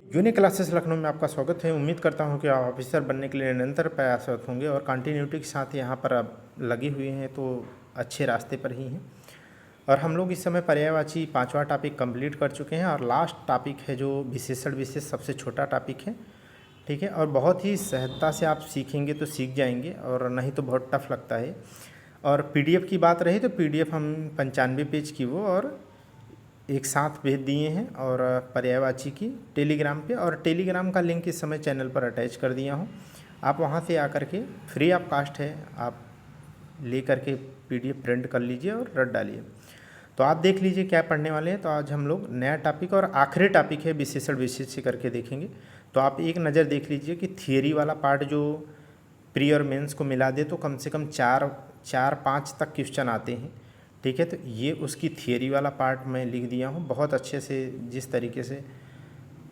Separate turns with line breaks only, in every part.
Unique classes Lucknow में आपका स्वागत है। उम्मीद करता हूं कि आप ऑफिसर बनने के लिए निरंतर प्रयासरत होंगे और कंटिन्यूटी के साथ यहां पर आप लगे हुए हैं तो अच्छे रास्ते पर ही हैं। और हम लोग इस समय पर्यायवाची 5वां टॉपिक कंप्लीट कर चुके हैं और लास्ट टॉपिक है जो विशेषण विशेष सबसे छोटा टॉपिक है। ठीक है, और बहुत ही सहजता से आप सीखेंगे तो सीख जाएंगे और नहीं तो बहुत टफ लगता है। और पीडीएफ की बात रही तो पीडीएफ हम 95 पेज की वो और एक साथ भेज दिए हैं और पर्यायवाची की टेलीग्राम पे, और टेलीग्राम का लिंक इस समय चैनल पर अटैच कर दिया हूँ। आप वहाँ से आकर के फ्री ऑफ कास्ट है, आप ले करके पीडीएफ प्रिंट कर लीजिए और रख डालिए। तो आप देख लीजिए क्या पढ़ने वाले हैं। तो आज हम लोग नया टॉपिक और आखिरी टॉपिक है विशेषण विशेष से करके देखेंगे। तो आप एक नज़र देख लीजिए कि थियरी वाला पार्ट जो प्री और मेंस को मिला दे तो कम से कम 4-5 तक क्वेश्चन आते हैं। ठीक है, तो ये उसकी थियरी वाला पार्ट मैं लिख दिया हूँ बहुत अच्छे से, जिस तरीके से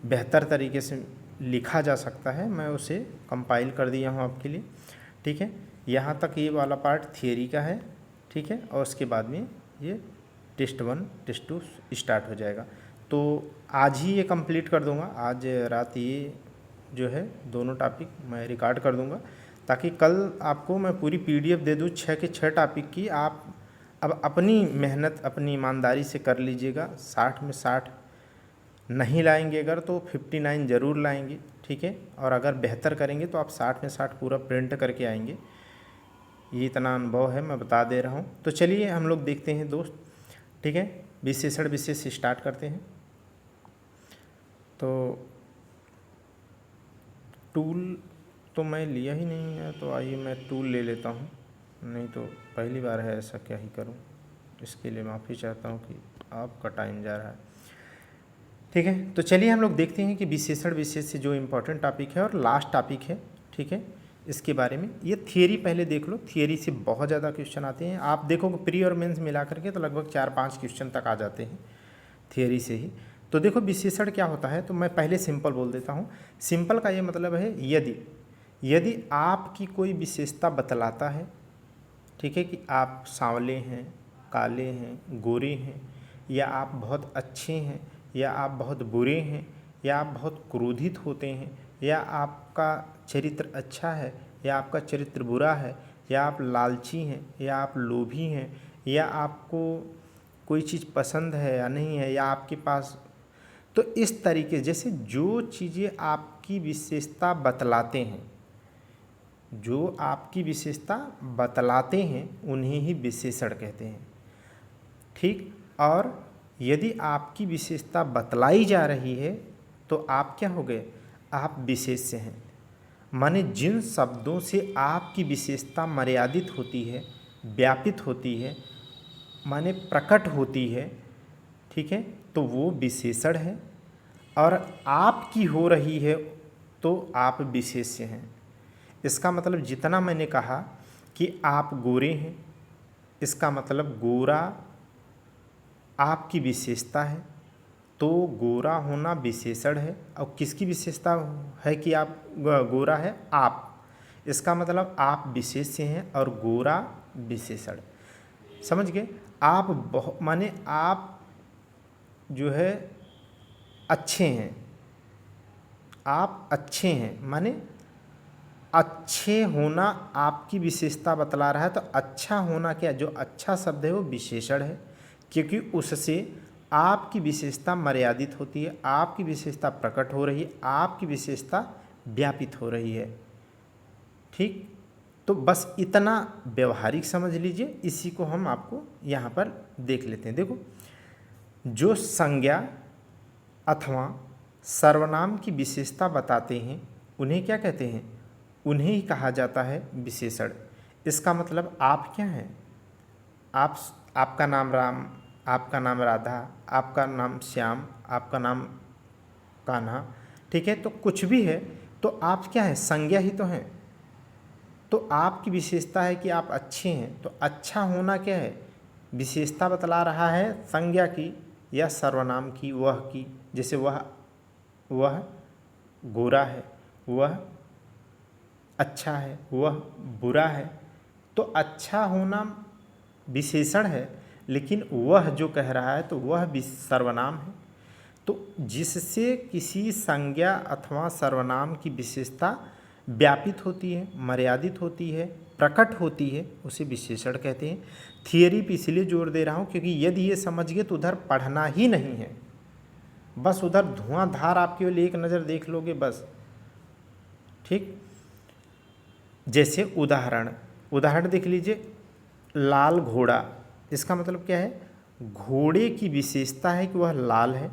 बेहतर तरीके से लिखा जा सकता है मैं उसे कंपाइल कर दिया हूँ आपके लिए। ठीक है, यहाँ तक ये वाला पार्ट थियरी का है। ठीक है, और उसके बाद में ये टेस्ट 1 टेस्ट 2 स्टार्ट हो जाएगा। तो आज ही ये कंप्लीट कर दूँगा, आज रात ये जो है दोनों टॉपिक मैं रिकॉर्ड कर दूँगा ताकि कल आपको मैं पूरी पीडीएफ दे दूँ 6 के 6 टॉपिक की। आप अब अपनी मेहनत अपनी ईमानदारी से कर लीजिएगा। 60 में 60 नहीं लाएंगे अगर तो 59 ज़रूर लाएंगे। ठीक है, और अगर बेहतर करेंगे तो आप 60 में 60 पूरा प्रिंट करके आएंगे। ये इतना अनुभव है, मैं बता दे रहा हूँ। तो चलिए हम लोग देखते हैं दोस्त। ठीक है, विशेषण विशेष स्टार्ट करते हैं। तो टूल तो मैं लिया ही नहीं है, तो आइए मैं टूल ले लेता हूँ, नहीं तो पहली बार है ऐसा, क्या ही करूँ। इसके लिए माफ़ी चाहता हूँ कि आपका टाइम जा रहा है। ठीक है, तो चलिए हम लोग देखते हैं कि विशेषण विशेष से जो इम्पोर्टेंट टॉपिक है और लास्ट टॉपिक है, ठीक है, इसके बारे में। ये थियरी पहले देख लो, थियरी से बहुत ज़्यादा क्वेश्चन आते हैं। आप देखोगे प्री और मेंस मिला करके तो लगभग 4-5 क्वेश्चन तक आ जाते हैं थियरी से ही। तो देखो विशेषण क्या होता है, तो मैं पहले सिंपल बोल देता हूँ। सिंपल का ये मतलब है यदि आपकी कोई विशेषता बतलाता है, ठीक है, कि आप सांवले हैं, काले हैं, गोरे हैं, या आप बहुत अच्छे हैं, या आप बहुत बुरे हैं, या आप बहुत क्रोधित होते हैं, या आपका चरित्र अच्छा है या आपका चरित्र बुरा है, या आप लालची हैं या आप लोभी हैं, या आपको कोई चीज़ पसंद है या नहीं है, या आपके पास, तो इस तरीके जैसे जो चीज़ें आपकी विशेषता बतलाते हैं, जो आपकी विशेषता बतलाते हैं उन्हें ही विशेषण कहते हैं। ठीक, और यदि आपकी विशेषता बतलाई जा रही है तो आप क्या हो गए, आप विशेष्य हैं। माने जिन शब्दों से आपकी विशेषता मर्यादित होती है, व्यापित होती है, माने प्रकट होती है, ठीक है, तो वो विशेषण है। और आपकी हो रही है तो आप विशेष्य हैं। इसका मतलब जितना मैंने कहा कि आप गोरे हैं, इसका मतलब गोरा आपकी विशेषता है, तो गोरा होना विशेषण है। और किसकी विशेषता है कि आप गोरा है, आप, इसका मतलब आप विशेष्य हैं और गोरा विशेषण। समझ गए आप? माने आप जो है अच्छे हैं, आप अच्छे हैं, माने अच्छे होना आपकी विशेषता बतला रहा है। तो अच्छा होना क्या, जो अच्छा शब्द है वो विशेषण है, क्योंकि उससे आपकी विशेषता मर्यादित होती है, आपकी विशेषता प्रकट हो रही है, आपकी विशेषता व्यापित हो रही है। ठीक, तो बस इतना व्यवहारिक समझ लीजिए, इसी को हम आपको यहाँ पर देख लेते हैं। देखो, जो संज्ञा अथवा सर्वनाम की विशेषता बताते हैं उन्हें क्या कहते हैं, उन्हें ही कहा जाता है विशेषण। इसका मतलब आप क्या हैं, आप, आपका नाम राम, आपका नाम राधा, आपका नाम श्याम, आपका नाम कान्हा, ठीक है, तो कुछ भी है तो आप क्या हैं, संज्ञा ही तो हैं। तो आपकी विशेषता है कि आप अच्छे हैं, तो अच्छा होना क्या है, विशेषता बतला रहा है संज्ञा की या सर्वनाम की, वह की। जैसे वह गोरा है, वह अच्छा है, वह बुरा है। तो अच्छा होना विशेषण है, लेकिन वह जो कह रहा है तो वह भी सर्वनाम है। तो जिससे किसी संज्ञा अथवा सर्वनाम की विशेषता व्यापित होती है, मर्यादित होती है, प्रकट होती है, उसे विशेषण कहते हैं। थियरी पे इसलिए जोर दे रहा हूँ क्योंकि यदि ये समझ गए तो उधर पढ़ना ही नहीं है, बस उधर धुआंधार आप केवल एक नज़र देख लोगे बस। ठीक, जैसे उदाहरण देख लीजिए, लाल घोड़ा, इसका मतलब क्या है? घोड़े की विशेषता है कि वह लाल है,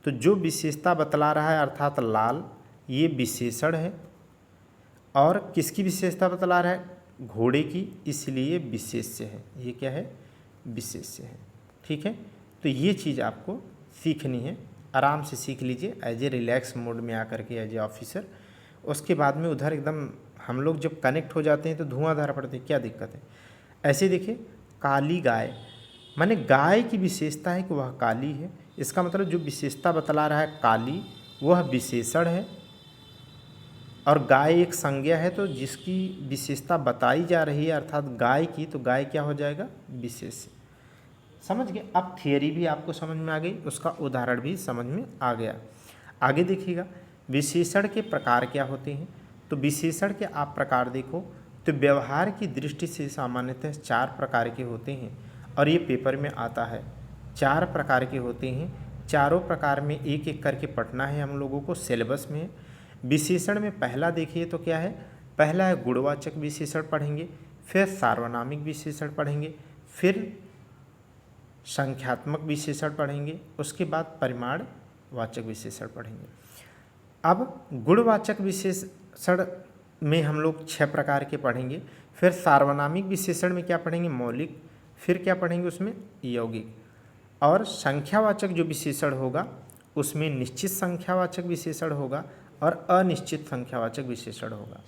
तो जो विशेषता बतला रहा है अर्थात लाल, ये विशेषण है। और किसकी विशेषता बतला रहा है? घोड़े की, इसलिए विशेष्य है। ये क्या है? विशेष्य है। ठीक है, तो ये चीज़ आपको सीखनी है, आराम से सीख लीजिए एज ए रिलैक्स मोड में आकर के एज ए ऑफिसर। उसके बाद में उधर एकदम हम लोग जब कनेक्ट हो जाते हैं तो धुआंधार पड़ते हैं, क्या दिक्कत है? ऐसे देखिए, काली गाय, माने गाय की विशेषता है कि वह काली है, इसका मतलब जो विशेषता बतला रहा है काली, वह विशेषण है। और गाय एक संज्ञा है, तो जिसकी विशेषता बताई जा रही है अर्थात गाय की, तो गाय क्या हो जाएगा? विशेष्य। समझ गए? अब थियरी भी आपको समझ में आ गई, उसका उदाहरण भी समझ में आ गया। आगे देखिएगा, विशेषण के प्रकार क्या होते हैं। तो विशेषण के आप प्रकार देखो तो व्यवहार की दृष्टि से सामान्यतः 4 प्रकार के होते हैं, और ये पेपर में आता है। 4 प्रकार के होते हैं, चारों प्रकार में एक एक करके पढ़ना है हम लोगों को, सिलेबस में। विशेषण में पहला देखिए तो क्या है? पहला है गुणवाचक विशेषण पढ़ेंगे, फिर सार्वनामिक विशेषण पढ़ेंगे, फिर संख्यात्मक विशेषण पढ़ेंगे, उसके बाद परिमाणवाचक विशेषण पढ़ेंगे। अब गुणवाचक विशेषण में हम लोग 6 प्रकार के पढ़ेंगे, फिर सार्वनामिक विशेषण में क्या पढ़ेंगे? मौलिक, फिर क्या पढ़ेंगे उसमें? यौगिक। और संख्यावाचक जो विशेषण होगा उसमें निश्चित संख्यावाचक विशेषण होगा और अनिश्चित संख्यावाचक विशेषण होगा।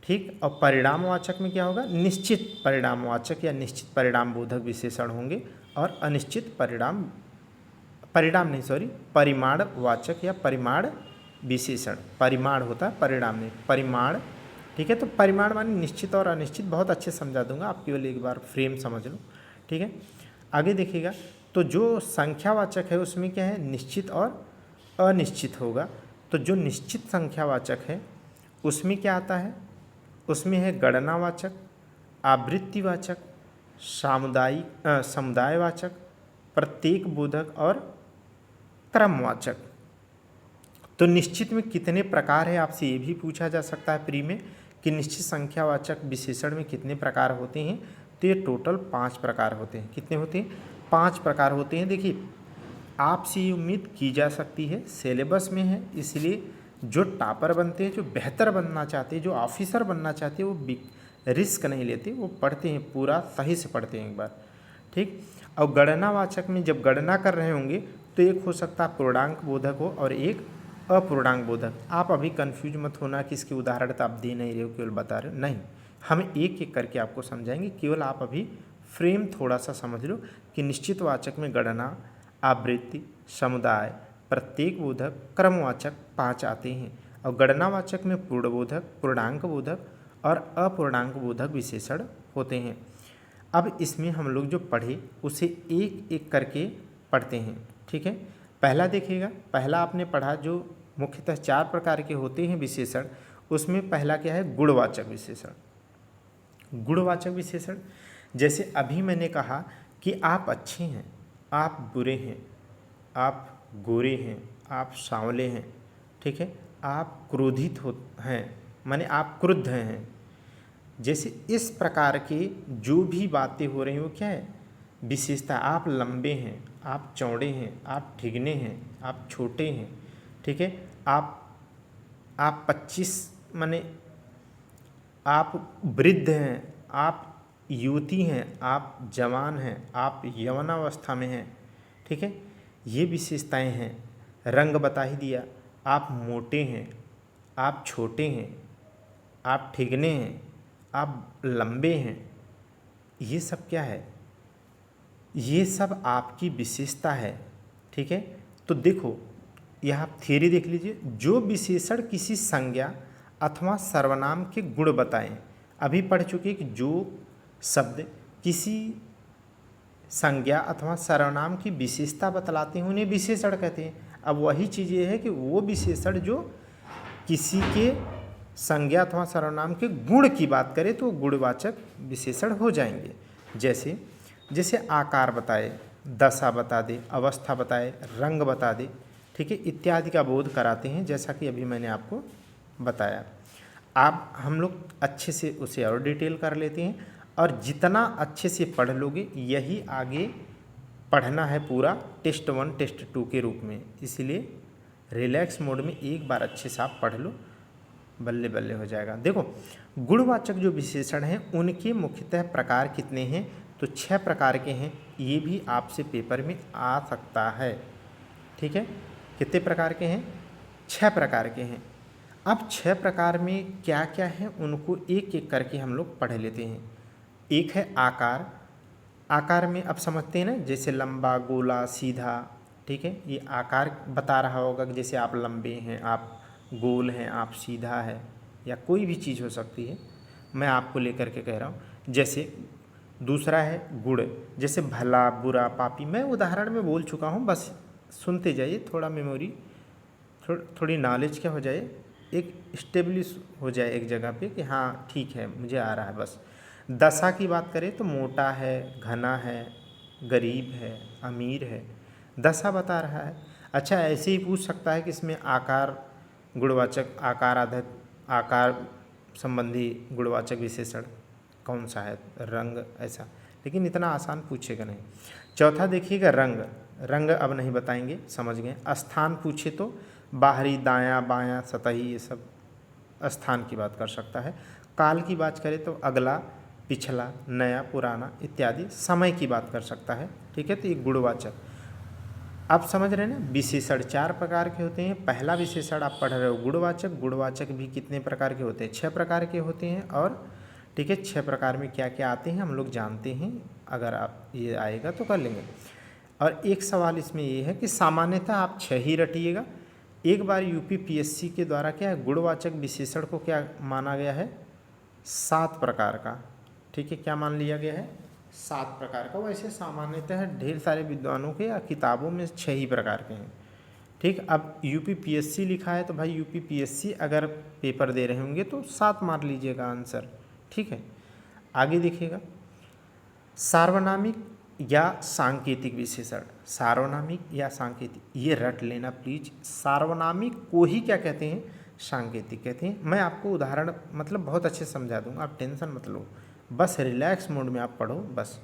ठीक, और परिणामवाचक में क्या होगा? निश्चित परिणामवाचक या निश्चित परिणाम बोधक विशेषण होंगे, और अनिश्चित परिमाणवाचक या परिमाण विशेषण। परिमाण होता है, परिणाम नहीं, परिमाण। ठीक है, तो परिमाण माने निश्चित और अनिश्चित, बहुत अच्छे समझा दूंगा, आप केवल एक बार फ्रेम समझ लो। ठीक है, आगे देखिएगा, तो जो संख्यावाचक है उसमें क्या है? निश्चित और अनिश्चित होगा। तो जो निश्चित संख्यावाचक है उसमें क्या आता है? उसमें है गणनावाचक, आवृत्तिवाचक, समुदायवाचक, प्रत्येक बोधक और क्रमवाचक। तो निश्चित में कितने प्रकार है, आपसे ये भी पूछा जा सकता है प्री में कि निश्चित संख्यावाचक विशेषण में कितने प्रकार होते हैं। तो ये टोटल 5 प्रकार होते हैं। कितने होते हैं? 5 प्रकार होते हैं। देखिए, आपसे ये उम्मीद की जा सकती है, सिलेबस में है, इसलिए जो टॉपर बनते हैं, जो बेहतर बनना चाहते हैं, जो ऑफिसर बनना चाहते हैं, वो रिस्क नहीं लेते, वो पढ़ते हैं, पूरा सही से पढ़ते हैं एक बार। ठीक, और गणनावाचक में जब गणना कर रहे होंगे तो एक हो सकता है पूर्णांक बोधक हो और एक अपूर्णांक बोधक। आप अभी कंफ्यूज मत होना कि इसके उदाहरण तो आप दे नहीं रहे हो, केवल बता रहे हो, नहीं, हम एक एक करके आपको समझाएंगे। केवल आप अभी फ्रेम थोड़ा सा समझ लो कि निश्चितवाचक में गणना, आवृत्ति, समुदाय, प्रत्येक बोधक, क्रमवाचक 5 आते हैं, और गणनावाचक में पूर्णबोधक, पूर्णांक बोधक और अपूर्णांक बोधक विशेषण होते हैं। अब इसमें हम लोग जो पढ़े उसे एक एक करके पढ़ते हैं। ठीक है, पहला देखिएगा, पहला आपने पढ़ा जो मुख्यतः 4 प्रकार के होते हैं विशेषण, उसमें पहला क्या है? गुणवाचक विशेषण। गुणवाचक विशेषण, जैसे अभी मैंने कहा कि आप अच्छे हैं, आप बुरे हैं, आप गोरे हैं, आप सांवले हैं। ठीक है, आप क्रोधित हैं, माने आप क्रुद्ध हैं। जैसे इस प्रकार के जो भी बातें हो रही हैं वो क्या है? विशेषता। आप लंबे हैं, आप चौड़े हैं, आप ठिगने हैं, आप छोटे हैं। ठीक है, आप 25 माने आप वृद्ध हैं, आप युवती हैं, आप जवान हैं, आप यौवनावस्था में हैं। ठीक है, ये विशेषताएं हैं। रंग बता ही दिया, आप मोटे हैं, आप छोटे हैं, आप ठिगने हैं, आप लंबे हैं। ये सब क्या है? ये सब आपकी विशेषता है। ठीक है, तो देखो यहाँ थियरी देख लीजिए, जो विशेषण किसी संज्ञा अथवा सर्वनाम के गुण बताएं। अभी पढ़ चुके कि जो शब्द किसी संज्ञा अथवा सर्वनाम की विशेषता बतलाते हैं उन्हें विशेषण कहते हैं। अब वही चीज़ ये है कि वो विशेषण जो किसी के संज्ञा अथवा सर्वनाम के गुण की बात करें तो गुणवाचक विशेषण हो जाएंगे। जैसे जैसे आकार बताए, दशा बता दे, अवस्था बताए, रंग बता दे, ठीक है, इत्यादि का बोध कराते हैं, जैसा कि अभी मैंने आपको बताया। आप हम लोग अच्छे से उसे और डिटेल कर लेते हैं, और जितना अच्छे से पढ़ लोगे यही आगे पढ़ना है पूरा टेस्ट 1 टेस्ट 2 के रूप में। इसलिए रिलैक्स मोड में एक बार अच्छे से आप पढ़ लो, बल्ले बल्ले हो जाएगा। देखो, गुणवाचक जो विशेषण हैं उनके मुख्यतः प्रकार कितने हैं, तो 6 प्रकार के हैं। ये भी आपसे पेपर में आ सकता है, ठीक है। कितने प्रकार के हैं? 6 प्रकार के हैं। अब 6 प्रकार में क्या क्या है उनको एक एक करके हम लोग पढ़ लेते हैं। एक है आकार। आकार में अब समझते हैं ना, जैसे लंबा, गोला, सीधा, ठीक है, ये आकार बता रहा होगा कि जैसे आप लंबे हैं, आप गोल हैं, आप सीधा है, या कोई भी चीज़ हो सकती है, मैं आपको लेकर के कह रहा हूँ। जैसे दूसरा है गुण, जैसे भला, बुरा, पापी, मैं उदाहरण में बोल चुका हूँ, बस सुनते जाइए, थोड़ा मेमोरी थोड़ी नॉलेज क्या हो जाए, एक स्टेब्लिश हो जाए एक जगह पे कि हाँ ठीक है मुझे आ रहा है बस। दशा की बात करें तो मोटा है, घना है, गरीब है, अमीर है, दशा बता रहा है। अच्छा, ऐसे ही पूछ सकता है कि इसमें आकार गुणवाचक, आकार आधारित, आकार संबंधी गुणवाचक विशेषण कौन सा है, रंग, ऐसा, लेकिन इतना आसान पूछेगा नहीं। चौथा देखिएगा रंग। रंग अब नहीं बताएंगे, समझ गए। स्थान पूछे तो बाहरी, दायां, बायां, सतही, ये सब स्थान की बात कर सकता है। काल की बात करें तो अगला, पिछला, नया, पुराना इत्यादि समय की बात कर सकता है, ठीक है। तो ये गुणवाचक आप समझ रहे हैं ना। विशेषण 4 प्रकार के होते हैं। पहला विशेषण आप पढ़ रहे हो गुणवाचक। गुणवाचक भी कितने प्रकार के होते हैं? 6 प्रकार के होते हैं। और ठीक है, 6 प्रकार में क्या क्या आते हैं हम लोग जानते हैं, अगर आप ये आएगा तो कर लेंगे। और एक सवाल इसमें ये है कि सामान्यतः आप 6 ही रटिएगा। एक बार यूपीपीएससी के द्वारा क्या है, गुणवाचक विशेषण को क्या माना गया है, 7 प्रकार का, ठीक है, क्या मान लिया गया है, 7 प्रकार का। वैसे सामान्यतः ढेर सारे विद्वानों के या किताबों में 6 ही प्रकार के हैं, ठीक। अब यूपीपीएससी लिखा है तो भाई यूपीपीएससी अगर पेपर दे रहे होंगे तो 7 मार लीजिएगा आंसर, ठीक है। आगे देखिएगा, सार्वनामिक या सांकेतिक विशेषण। सार्वनामिक या सांकेतिक, ये रट लेना प्लीज। सार्वनामिक को ही क्या कहते हैं, सांकेतिक कहते हैं। मैं आपको उदाहरण मतलब बहुत अच्छे से समझा दूंगा, आप टेंशन मत लो, बस रिलैक्स मोड में आप पढ़ो। बस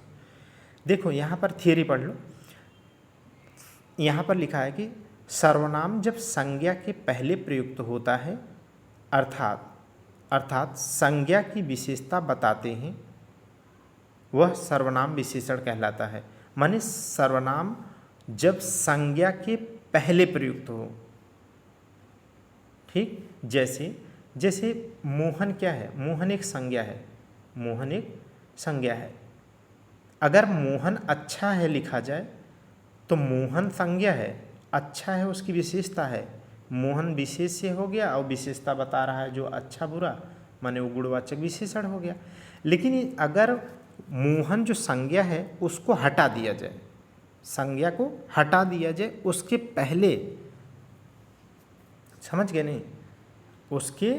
देखो यहाँ पर थियरी पढ़ लो। यहाँ पर लिखा है कि सर्वनाम जब संज्ञा के पहले प्रयुक्त होता है, अर्थात संज्ञा की विशेषता बताते हैं, वह सर्वनाम विशेषण कहलाता है। माने सर्वनाम जब संज्ञा के पहले प्रयुक्त हो, ठीक। जैसे मोहन क्या है, मोहन एक संज्ञा है, मोहन एक संज्ञा है। अगर मोहन अच्छा है लिखा जाए तो मोहन संज्ञा है, अच्छा है उसकी विशेषता है, मोहन विशेष से हो गया और विशेषता बता रहा है जो अच्छा बुरा, माने वो गुणवाचक विशेषण हो गया। लेकिन अगर मोहन जो संज्ञा है उसको हटा दिया जाए, संज्ञा को हटा दिया जाए, उसके पहले, समझ गए नहीं, उसके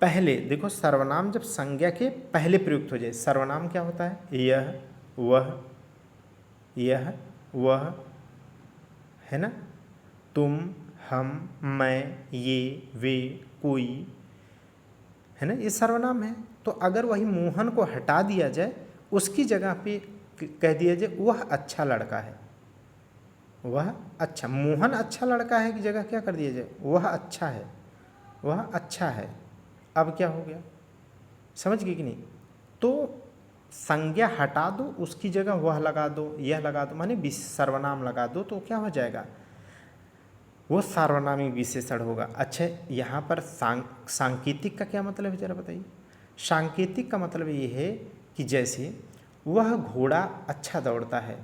पहले देखो, सर्वनाम जब संज्ञा के पहले प्रयुक्त हो जाए, सर्वनाम क्या होता है, यह, वह, है ना, तुम, हम, मैं, ये, वे, कोई, है ना, ये सर्वनाम है। तो अगर वही मोहन को हटा दिया जाए, उसकी जगह पे कह दिया जाए वह अच्छा लड़का है, वह अच्छा, मोहन अच्छा लड़का है की जगह क्या कर दिया जाए, वह अच्छा है, वह अच्छा है। अब क्या हो गया, समझ गए कि नहीं। तो संज्ञा हटा दो, उसकी जगह वह लगा दो, यह लगा दो, माने सर्वनाम लगा दो, तो क्या हो जाएगा, वो सार्वनामिक विशेषण होगा। अच्छा, यहाँ पर सांकेतिक का क्या मतलब है जरा बताइए। सांकेतिक का मतलब ये है कि जैसे वह घोड़ा अच्छा दौड़ता है,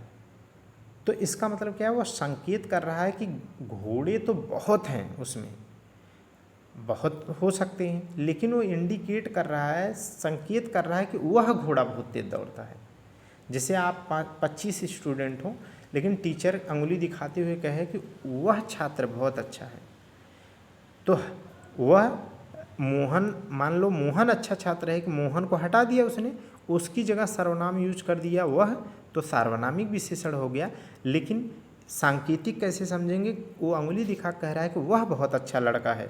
तो इसका मतलब क्या है, वह संकेत कर रहा है कि घोड़े तो बहुत हैं, उसमें बहुत हो सकते हैं, लेकिन वो इंडिकेट कर रहा है, संकेत कर रहा है कि वह घोड़ा बहुत तेज दौड़ता है। जैसे आप 25 स्टूडेंट हो, लेकिन टीचर अंगुली दिखाते हुए कहे कि वह छात्र बहुत अच्छा है, तो वह मोहन, मान लो मोहन अच्छा छात्र है कि मोहन को हटा दिया उसने, उसकी जगह सर्वनाम यूज कर दिया वह, तो सार्वनामिक विशेषण हो गया। लेकिन सांकेतिक कैसे समझेंगे? वो अंगुली दिखा कह रहा है कि वह बहुत अच्छा लड़का है,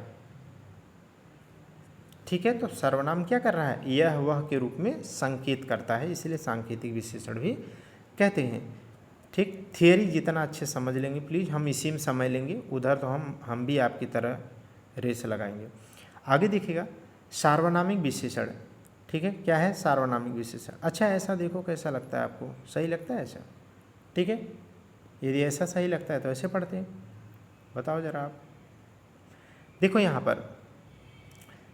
ठीक है, तो सर्वनाम क्या कर रहा है? यह वह के रूप में संकेत करता है, इसलिए सांकेतिक विशेषण भी कहते हैं। ठीक, थियरी जितना अच्छे समझ लेंगे प्लीज़, हम इसी में समझ लेंगे, उधर तो हम भी आपकी तरह रेस लगाएंगे। आगे देखिएगा सार्वनामिक विशेषण, ठीक है, क्या है सार्वनामिक विशेषण? अच्छा ऐसा देखो कैसा लगता है आपको, सही लगता है ऐसा? ठीक है, यदि ऐसा सही लगता है तो ऐसे पढ़ते हैं, बताओ जरा आप। देखो यहाँ पर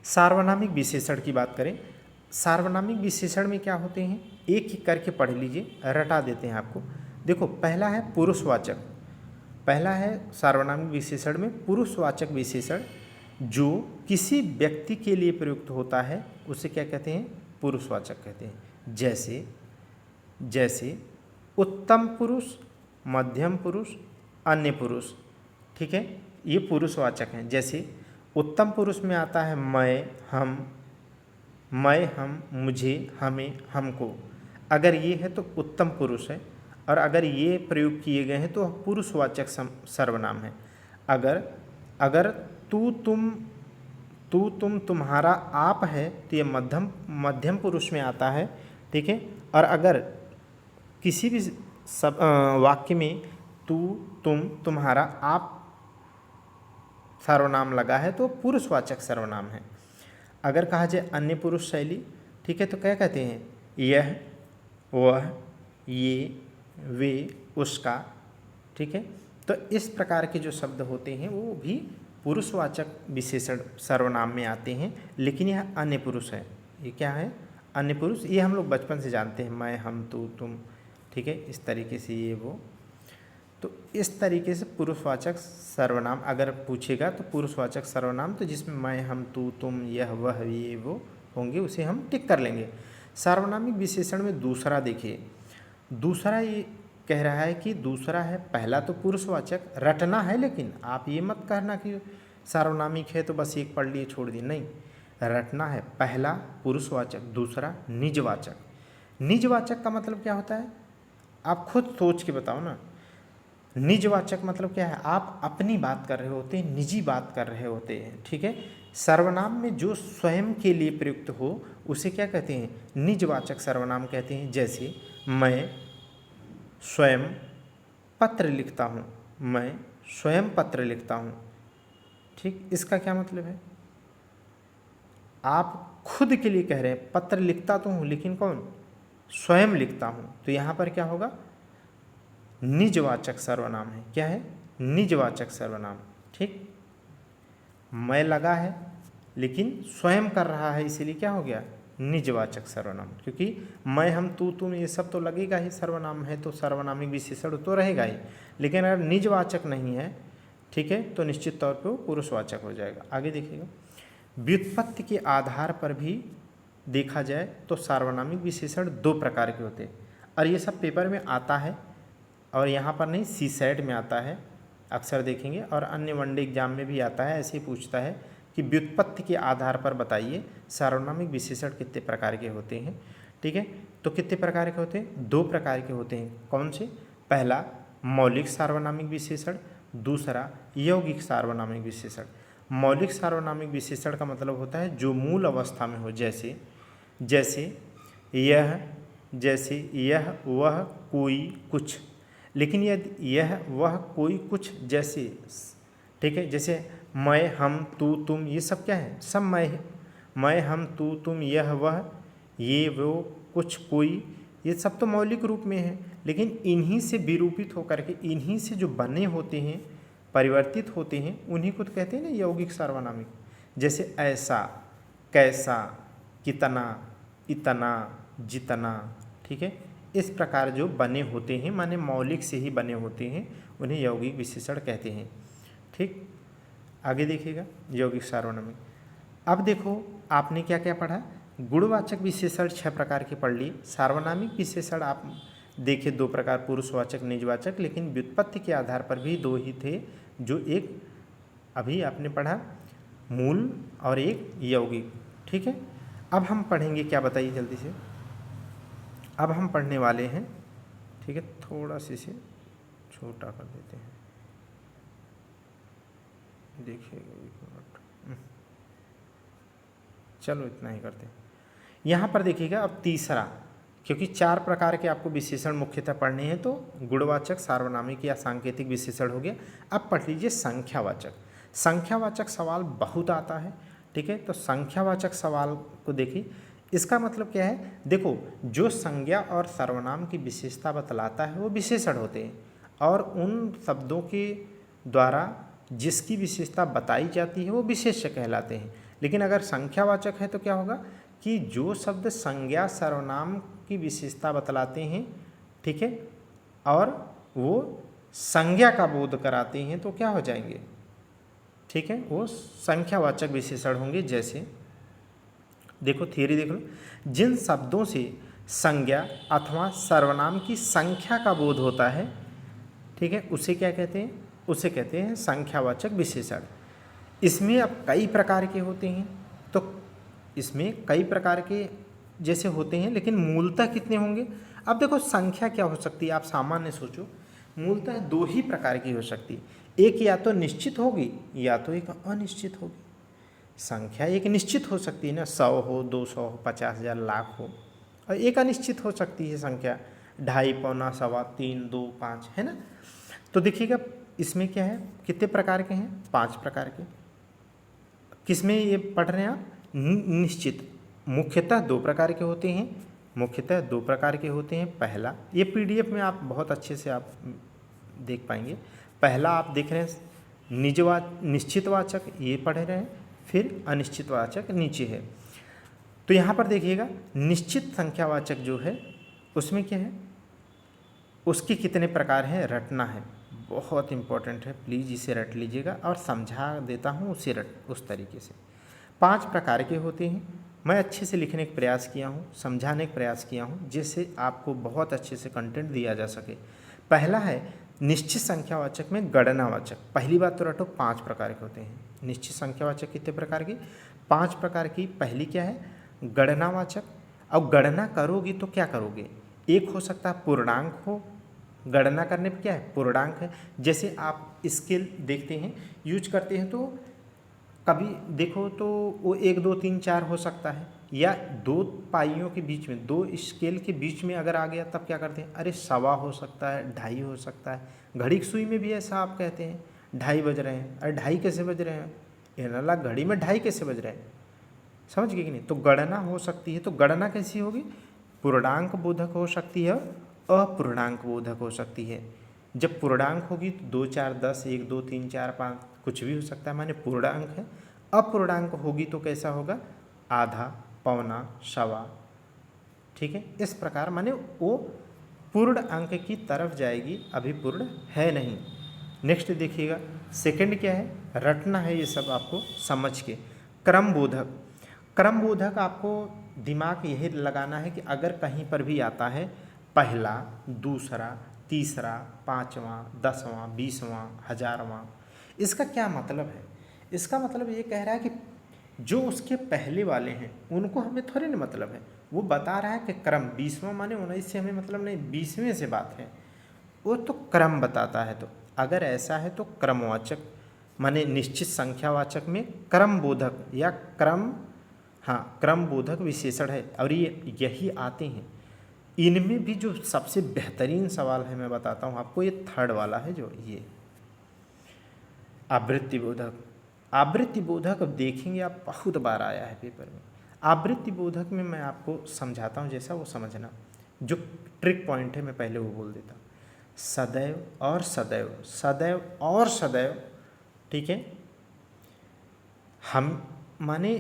सार्वनामिक विशेषण की बात करें, सार्वनामिक विशेषण में क्या होते हैं, एक एक करके पढ़ लीजिए, रटा देते हैं आपको। देखो पहला है पुरुषवाचक, पहला है सार्वनामिक विशेषण में पुरुषवाचक विशेषण, जो किसी व्यक्ति के लिए प्रयुक्त होता है उसे क्या कहते हैं? पुरुषवाचक कहते हैं। जैसे जैसे उत्तम पुरुष, मध्यम पुरुष, अन्य पुरुष, ठीक है, ये पुरुषवाचक हैं। जैसे उत्तम पुरुष में आता है मैं, हम, मुझे, हमें, हमको, अगर ये है तो उत्तम पुरुष है, और अगर ये प्रयोग किए गए हैं तो पुरुषवाचक सर्वनाम है। अगर तू तुम, तुम्हारा, आप है तो ये मध्यम पुरुष में आता है, ठीक है, और अगर किसी भी वाक्य में तू, तुम, तुम्हारा, आप सर्वनाम लगा है तो पुरुषवाचक सर्वनाम है। अगर कहा जाए अन्य पुरुष शैली, ठीक है, तो क्या कहते हैं? यह, वह, ये, वे, उसका, ठीक है, तो इस प्रकार के जो शब्द होते हैं वो भी पुरुषवाचक विशेषण सर्वनाम में आते हैं, लेकिन यह अन्य पुरुष है। ये क्या है? अन्य पुरुष, ये हम लोग बचपन से जानते हैं, मैं, हम, तू, तुम, ठीक है, इस तरीके से ये वो, तो इस तरीके से पुरुषवाचक सर्वनाम अगर पूछेगा तो पुरुषवाचक सर्वनाम, तो जिसमें मैं, हम, तू, तुम, यह, वह, ये, वो होंगे उसे हम टिक कर लेंगे। सार्वनामिक विशेषण में दूसरा देखिए, दूसरा ये कह रहा है कि दूसरा है, पहला तो पुरुषवाचक रटना है, लेकिन आप ये मत कहना कि सार्वनामिक है तो बस एक पढ़ लिए छोड़ दिए, नहीं, रटना है। पहला पुरुषवाचक, दूसरा निजवाचक। निजवाचक का मतलब क्या होता है? आप खुद सोच के बताओ ना। निजवाचक मतलब क्या है? आप अपनी बात कर रहे होते हैं, निजी बात कर रहे होते हैं, ठीक है। सर्वनाम में जो स्वयं के लिए प्रयुक्त हो उसे क्या कहते हैं? निजवाचक सर्वनाम कहते हैं। जैसे मैं स्वयं पत्र लिखता हूँ, मैं स्वयं पत्र लिखता हूँ, ठीक, इसका क्या मतलब है? आप खुद के लिए कह रहे हैं, पत्र लिखता तो हूँ लेकिन कौन? स्वयं लिखता हूँ, तो यहाँ पर क्या होगा? निजवाचक सर्वनाम है। क्या है? निजवाचक सर्वनाम, ठीक। मैं लगा है लेकिन स्वयं कर रहा है, इसीलिए क्या हो गया? निजवाचक सर्वनाम। क्योंकि मैं, हम, तू, तुम ये सब तो लगेगा ही, सर्वनाम है तो सर्वनामिक विशेषण तो रहेगा ही, लेकिन अगर निजवाचक नहीं है, ठीक है, तो निश्चित तौर पे वो पुरुषवाचक हो जाएगा। आगे देखिएगा, व्युत्पत्ति के आधार पर भी देखा जाए तो सार्वनामिक विशेषण दो प्रकार के होते हैं, और ये सब पेपर में आता है, और यहाँ पर नहीं, सीसेट में आता है, अक्सर देखेंगे, और अन्य वनडे एग्जाम में भी आता है। ऐसे ही पूछता है कि व्युत्पत्ति के आधार पर बताइए सार्वनामिक विशेषण कितने प्रकार के होते हैं, ठीक है। तो कितने प्रकार के होते हैं? दो प्रकार के होते हैं। कौन से? पहला मौलिक सार्वनामिक विशेषण, दूसरा यौगिक सार्वनामिक विशेषण। मौलिक सार्वनामिक विशेषण का मतलब होता है जो मूल अवस्था में हो, जैसे यह, वह, कोई, कुछ। लेकिन यदि यह, वह, कोई, कुछ जैसे, ठीक है, जैसे मैं, हम, तू, तुम, ये सब क्या है? सब मैं, हम, तू, तुम, यह, वह, ये, वो, कुछ, कोई, ये सब तो मौलिक रूप में है, लेकिन इन्हीं से विरूपित होकर के, इन्हीं से जो बने होते हैं, परिवर्तित होते हैं, उन्हीं को तो कहते हैं ना यौगिक सार्वनामिक। जैसे ऐसा, कैसा, कितना, इतना, जितना, ठीक है, इस प्रकार जो बने होते हैं, माने मौलिक से ही बने होते हैं, उन्हें यौगिक विशेषण कहते हैं, ठीक। आगे देखिएगा यौगिक सार्वनामिक। अब देखो आपने क्या क्या पढ़ा? गुणवाचक विशेषण 6 प्रकार के पढ़ लिए। सार्वनामिक विशेषण आप देखिए 2 प्रकार पुरुषवाचक निजवाचक, लेकिन व्युत्पत्ति के आधार पर भी 2 ही थे, जो एक अभी आपने पढ़ा मूल और एक यौगिक। ठीक है, अब हम पढ़ेंगे क्या, बताइए जल्दी से। अब हम पढ़ने वाले हैं, ठीक है, थोड़ा सी इसे छोटा कर देते हैं, देखिएगा 1 मिनट, चलो इतना ही करते हैं। यहाँ पर देखिएगा अब तीसरा, क्योंकि 4 प्रकार के आपको विशेषण मुख्यतः पढ़ने हैं, तो गुणवाचक, सार्वनामिक या सांकेतिक विशेषण हो गया। अब पढ़ लीजिए संख्यावाचक। संख्यावाचक सवाल बहुत आता है, ठीक है, तो संख्यावाचक सवाल को देखिए। इसका मतलब क्या है, देखो जो संज्ञा और सर्वनाम की विशेषता बतलाता है वो विशेषण होते हैं, और उन शब्दों के द्वारा जिसकी विशेषता बताई जाती है वो विशेष्य कहलाते हैं। लेकिन अगर संख्यावाचक है तो क्या होगा कि जो शब्द संज्ञा सर्वनाम की विशेषता बतलाते हैं, ठीक है, और वो संज्ञा का बोध कराते हैं, तो क्या हो जाएंगे, ठीक है, वो संख्यावाचक विशेषण होंगे। जैसे देखो थियरी देख लो, जिन शब्दों से संज्ञा अथवा सर्वनाम की संख्या का बोध होता है, ठीक है, उसे क्या कहते हैं, उसे कहते हैं संख्यावाचक विशेषण। इसमें अब कई प्रकार के होते हैं, तो इसमें कई प्रकार के जैसे होते हैं, लेकिन मूलतः कितने होंगे। अब देखो संख्या क्या हो सकती है, आप सामान्य सोचो, मूलतः 2 ही प्रकार की हो सकती है, एक या तो निश्चित होगी या तो एक अनिश्चित होगी। संख्या एक निश्चित हो सकती है ना, 100 हो, 200 हो, 50,000, लाख हो, और एक अनिश्चित हो सकती है संख्या 2.5, पौना, 1.25, 3, 2, 5, है ना। तो देखिएगा इसमें क्या है, कितने प्रकार के हैं, 5 प्रकार के। किसमें ये पढ़ रहे हैं आप, निश्चित। मुख्यतः 2 प्रकार के होते हैं, मुख्यतः 2 प्रकार के होते हैं। पहला, ये पीडीएफ में आप बहुत अच्छे से आप देख पाएंगे। पहला आप देख रहे हैं निश्चितवाचक, ये पढ़ रहे हैं, फिर अनिश्चितवाचक नीचे है। तो यहाँ पर देखिएगा निश्चित संख्यावाचक जो है उसमें क्या है, उसके कितने प्रकार हैं, रटना है, बहुत इम्पोर्टेंट है, प्लीज़ इसे रट लीजिएगा, और समझा देता हूँ उसे उस तरीके से। 5 प्रकार के होते हैं, मैं अच्छे से लिखने का प्रयास किया हूँ, समझाने का प्रयास किया हूँ, जिससे आपको बहुत अच्छे से कंटेंट दिया जा सके। पहला है निश्चित संख्यावाचक में गणनावाचक। पहली बात तो रटो, 5 प्रकार के होते हैं। निश्चित संख्यावाचक कितने प्रकार की, 5 प्रकार की। पहली क्या है, गणनावाचक। अब गणना करोगी तो क्या करोगे, एक हो सकता है पूर्णांक हो, गणना करने पर क्या है, पूर्णांक है। जैसे आप स्केल देखते हैं, यूज करते हैं, तो कभी देखो तो वो 1, 2, 3, 4 हो सकता है, या 2 पाइयों के बीच में, 2 स्केल के बीच में अगर आ गया तब क्या करते हैं, अरे 1.25 हो सकता है, 2.5 हो सकता है। घड़ी की सुई में भी ऐसा आप कहते हैं 2.5 बज रहे हैं, अरे 2.5 कैसे बज रहे हैं, ये घड़ी में 2.5 कैसे बज रहे हैं, समझ गए कि नहीं। तो गणना हो सकती है, तो गणना कैसी होगी, पूर्णांक बोधक हो सकती है, अपूर्णांक बोधक हो सकती है। जब पूर्णांक होगी तो 2, 4, 10, 1, 2, 3, 4, 5 कुछ भी हो सकता है, माने पूर्णांक है। अपूर्णांक होगी तो कैसा होगा, आधा, पौना, 1.25, ठीक है, इस प्रकार माने वो पूर्ण अंक की तरफ जाएगी, अभी पूर्ण है नहीं। नेक्स्ट देखिएगा, सेकंड क्या है, रटना है, ये सब आपको समझ के। क्रम बोधक। क्रम बोधक आपको दिमाग यही लगाना है कि अगर कहीं पर भी आता है पहला, दूसरा, तीसरा, 5वां, 10वां, 20वां, 1000वां, इसका क्या मतलब है। इसका मतलब ये कह रहा है कि जो उसके पहले वाले हैं उनको हमें थोड़ी ना मतलब है, वो बता रहा है कि क्रम 20वां माने 19 से हमें मतलब नहीं, 20वें से बात है, वो तो क्रम बताता है। तो अगर ऐसा है तो क्रमवाचक माने निश्चित संख्यावाचक में क्रम बोधक या क्रम, हाँ, क्रम बोधक विशेषण है, और ये यही आते हैं। इनमें भी जो सबसे बेहतरीन सवाल है मैं बताता हूँ आपको, ये थर्ड वाला है, जो ये आवृत्ति बोधक। आवृत्ति बोधक अब देखेंगे आप, बहुत बार आया है पेपर में। आवृत्ति बोधक में मैं आपको समझाता हूँ, जैसा वो समझना, जो ट्रिक पॉइंट है मैं पहले वो बोल देता हूँ। सदैव और सदैव, सदैव और सदैव, ठीक है, हम माने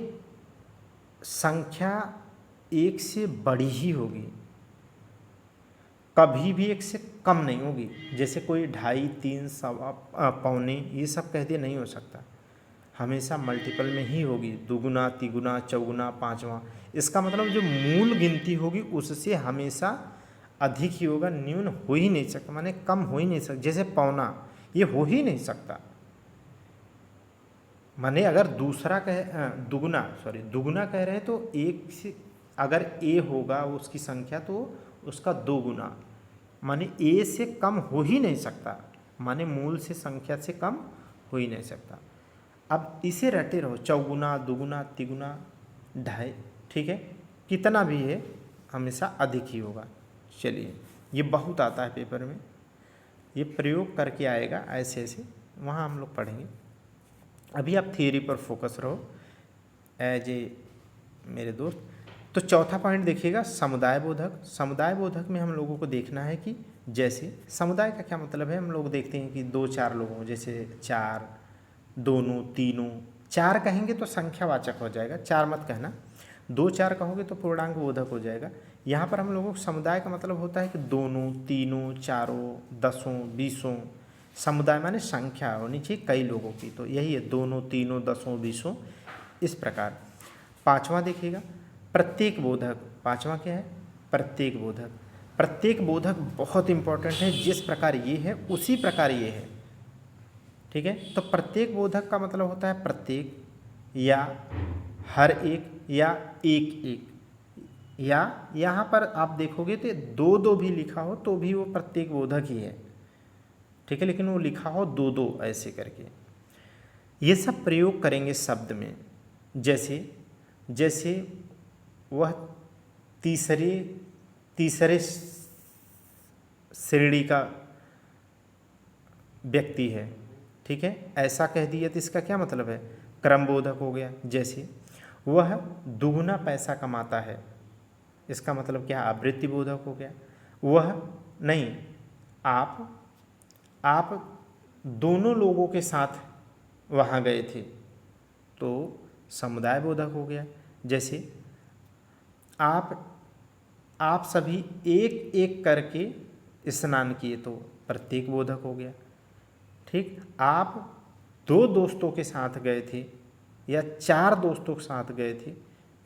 संख्या 1 से बड़ी ही होगी, कभी भी 1 से कम नहीं होगी। जैसे कोई 2.5, 3, 1.25, पौने, ये सब कह दिए नहीं हो सकता, हमेशा मल्टीपल में ही होगी, दुगुना, तिगुना, चौगुना, 5वां। इसका मतलब जो मूल गिनती होगी उससे हमेशा अधिक ही होगा, न्यून हो ही नहीं सकता, माने कम हो ही नहीं सकता। जैसे पौना, ये हो ही नहीं सकता। माने अगर दूसरा दुगुना कह रहे हैं तो एक से अगर ए होगा उसकी संख्या तो उसका 2 गुना, माने ए से कम हो ही नहीं सकता, माने मूल से संख्या से कम हो ही नहीं सकता। अब इसे रटे रहो, चौगुना, दुगुना, तिगुना, ढाई, ठीक है, कितना भी है हमेशा अधिक ही होगा। चलिए, ये बहुत आता है पेपर में, ये प्रयोग करके आएगा ऐसे ऐसे, वहाँ हम लोग पढ़ेंगे। अभी आप थियरी पर फोकस रहो एज ए मेरे दोस्त। तो चौथा पॉइंट देखिएगा, समुदाय बोधक। समुदाय बोधक में हम लोगों को देखना है कि जैसे समुदाय का क्या मतलब है, हम लोग देखते हैं कि 2-4 लोग हों, जैसे 4, दोनों, तीनों। 4 कहेंगे तो संख्यावाचक हो जाएगा, 4 मत कहना। 2-4 कहोगे तो पूर्णांक बोधक हो जाएगा। यहाँ पर हम लोगों को समुदाय का मतलब होता है कि दोनों, तीनों, चारों, 10, 20। समुदाय माने संख्या होनी चाहिए कई लोगों की, तो यही है, दोनों, तीनों, 10, 20, इस प्रकार। पांचवा देखिएगा, प्रत्येक बोधक। पांचवा क्या है, प्रत्येक बोधक। प्रत्येक बोधक बहुत इंपॉर्टेंट है, जिस प्रकार ये है उसी प्रकार ये है, ठीक है। तो प्रत्येक बोधक का मतलब होता है प्रत्येक, या हर एक, या एक एक, या यहाँ पर आप देखोगे तो 2-2 भी लिखा हो तो भी वो प्रत्येक बोधक ही है, ठीक है, लेकिन वो लिखा हो 2-2 ऐसे करके। ये सब प्रयोग करेंगे शब्द में, जैसे वह तीसरे श्रेणी का व्यक्ति है, ठीक है, ऐसा कह दिया तो इसका क्या मतलब है, क्रमबोधक हो गया। जैसे वह दुगुना पैसा कमाता है, इसका मतलब क्या, आवृत्ति बोधक हो गया। वह नहीं, आप दोनों लोगों के साथ वहाँ गए थे, तो समुदाय बोधक हो गया। जैसे आप सभी एक एक करके स्नान किए, तो प्रत्येक बोधक हो गया, ठीक। आप 2 दोस्तों के साथ गए थे या 4 दोस्तों के साथ गए थे,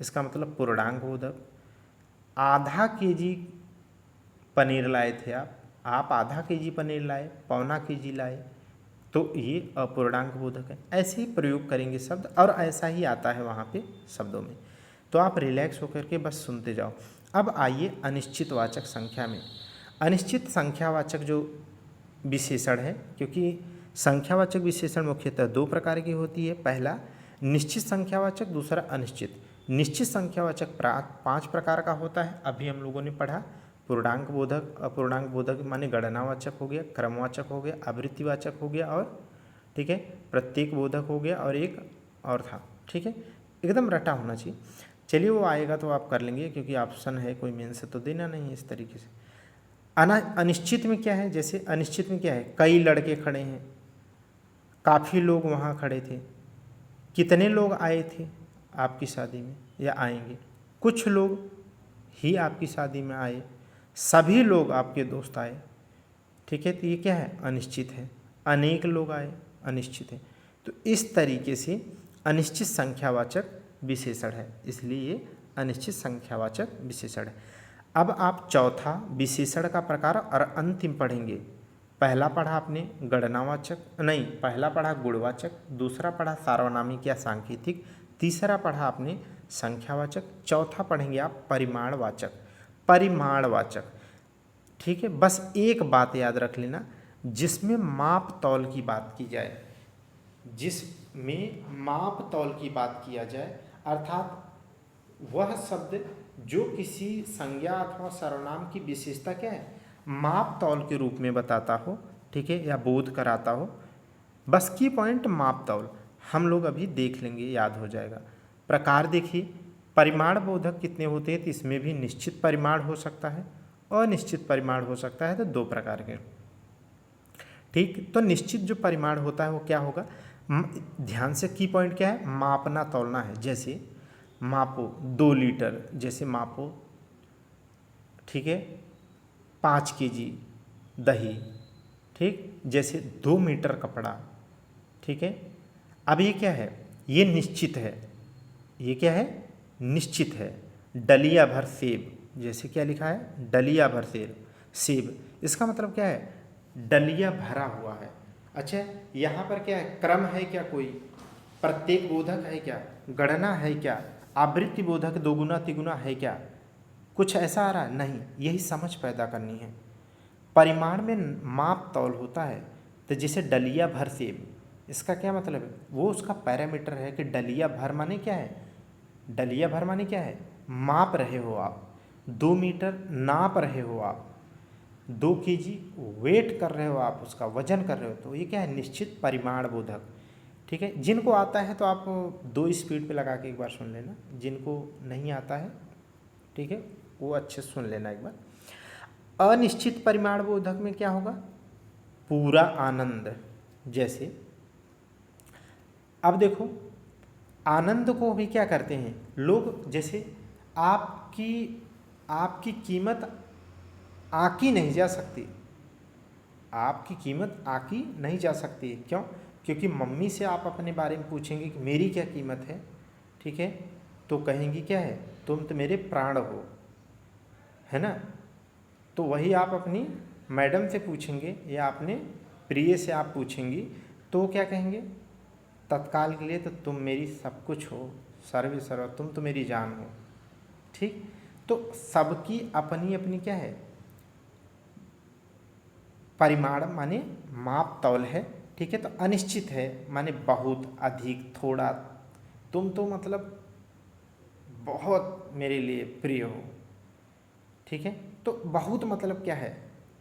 इसका मतलब पूर्णांक बोधक। आधा केजी पनीर लाए थे आप आधा केजी पनीर लाए, पौना केजी लाए, तो ये अपूर्णांक बोधक है। ऐसे ही प्रयोग करेंगे शब्द, और ऐसा ही आता है वहाँ पे शब्दों में। तो आप रिलैक्स होकर के बस सुनते जाओ। अब आइए अनिश्चितवाचक संख्या में। अनिश्चित संख्यावाचक जो विशेषण है, क्योंकि संख्यावाचक विशेषण मुख्यतः 2 प्रकार की होती है, पहला निश्चित संख्यावाचक, दूसरा अनिश्चित। निश्चित संख्यावाचक 5 प्रकार का होता है, अभी हम लोगों ने पढ़ा। पूर्णांक बोधक, अपूर्णांक बोधक माने गणनावाचक हो गया, क्रमवाचक हो गया, आवृत्तिवाचक हो गया, और ठीक है, प्रत्येक बोधक हो गया, और एक और था, ठीक है, एकदम रटा होना चाहिए। चलिए, वो आएगा तो आप कर लेंगे, क्योंकि ऑप्शन है, कोई मेन से तो देना नहीं है इस तरीके से। अनिश्चित में क्या है, जैसे अनिश्चित में क्या है, कई लड़के खड़े हैं, काफ़ी लोग वहाँ खड़े थे, कितने लोग आए थे आपकी शादी में या आएंगे, कुछ लोग ही आपकी शादी में आए, सभी लोग आपके दोस्त आए, ठीक है, तो ये क्या है, अनिश्चित है। अनेक लोग आए, अनिश्चित है। तो इस तरीके से अनिश्चित संख्यावाचक विशेषण है, इसलिए ये अनिश्चित संख्यावाचक विशेषण है। अब आप चौथा विशेषण का प्रकार और अंतिम पढ़ेंगे। पहला पढ़ा आपने गणनावाचक, नहीं, पहला पढ़ा गुणवाचक, दूसरा पढ़ा सार्वनामिक या सांकेतिक, तीसरा पढ़ा आपने संख्यावाचक, चौथा पढ़ेंगे आप परिमाणवाचक, ठीक है। बस एक बात याद रख लेना, जिसमें माप तौल की बात की जाए, जिसमें माप तौल की बात किया जाए, अर्थात वह शब्द जो किसी संज्ञा अथवा सर्वनाम की विशेषता क्या है, माप तौल के रूप में बताता हो, ठीक है, या बोध कराता हो। बस की पॉइंट माप तौल हम लोग अभी देख लेंगे, याद हो जाएगा। प्रकार देखिए, परिमाण बोधक कितने होते हैं, तो इसमें भी निश्चित परिमाण हो सकता है, अनिश्चित परिमाण हो सकता है, तो 2 प्रकार के, ठीक। तो निश्चित जो परिमाण होता है वो क्या होगा, ध्यान से की पॉइंट क्या है, मापना तौलना है। जैसे मापो 2 लीटर, जैसे मापो, ठीक है, 5 केजी दही, ठीक, जैसे 2 मीटर कपड़ा, ठीक है। अब ये क्या है, ये निश्चित है, ये क्या है, निश्चित है। डलिया भर सेब, जैसे क्या लिखा है, डलिया भर सेब, सेब, इसका मतलब क्या है, डलिया भरा हुआ है। अच्छा, यहाँ पर क्या है, क्रम है क्या, कोई प्रत्येक बोधक है क्या, गणना है क्या, आवृत्ति बोधक दोगुना तिगुना है क्या, कुछ ऐसा आ रहा है नहीं। यही समझ पैदा करनी है। परिमाण में माप तौल होता है, तो जैसे डलिया भर सेब, इसका क्या मतलब है, वो उसका पैरामीटर है कि डलिया भर माने क्या है, डलिया भर माने क्या है, माप रहे हो आप, 2 मीटर नाप रहे हो आप, 2 केजी वेट कर रहे हो आप, उसका वजन कर रहे हो, तो ये क्या है, निश्चित परिमाण बोधक। ठीक है, जिनको आता है तो आप 2 स्पीड पे लगा के एक बार सुन लेना, जिनको नहीं आता है ठीक है वो अच्छे से सुन लेना एक बार। अनिश्चित परिमाण बोधक में क्या होगा, पूरा आनंद। जैसे अब देखो, आनंद को भी क्या करते हैं लोग, जैसे आपकी कीमत आंकी नहीं जा सकती, आपकी कीमत आंकी नहीं जा सकती। क्यों? क्योंकि मम्मी से आप अपने बारे में पूछेंगे कि मेरी क्या कीमत है, ठीक है, तो कहेंगी क्या है, तुम तो मेरे प्राण हो, है ना। तो वही आप अपनी मैडम से पूछेंगे या अपने प्रिय से आप पूछेंगी तो क्या कहेंगे, तत्काल के लिए तो तुम मेरी सब कुछ हो, सर्वे सर्व, तुम तो मेरी जान हो। ठीक, तो सबकी अपनी अपनी क्या है, परिमाण माने माप तौल है। ठीक है, तो अनिश्चित है माने बहुत, अधिक, थोड़ा, तुम तो मतलब बहुत मेरे लिए प्रिय हो। ठीक है, तो बहुत मतलब क्या है,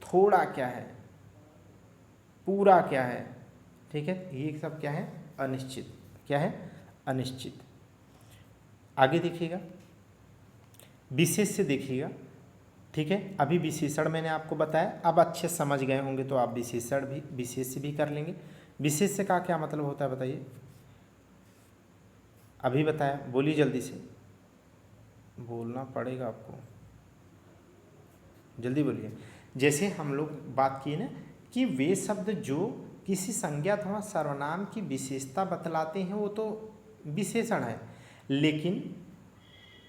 थोड़ा क्या है, पूरा क्या है। ठीक है, ये सब क्या है, अनिश्चित। क्या है, अनिश्चित। आगे देखिएगा, विशेष से देखिएगा। ठीक है, अभी विशेषण मैंने आपको बताया, अब अच्छे समझ गए होंगे तो आप विशेषण भी, विशेष भी कर लेंगे। विशेष का क्या मतलब होता है बताइए, अभी बताया, बोलिए जल्दी से, बोलना पड़ेगा आपको, जल्दी बोलिए। जैसे हम लोग बात किए ना कि वे शब्द जो किसी संज्ञा अथवा सर्वनाम की विशेषता बतलाते हैं वो तो विशेषण है, लेकिन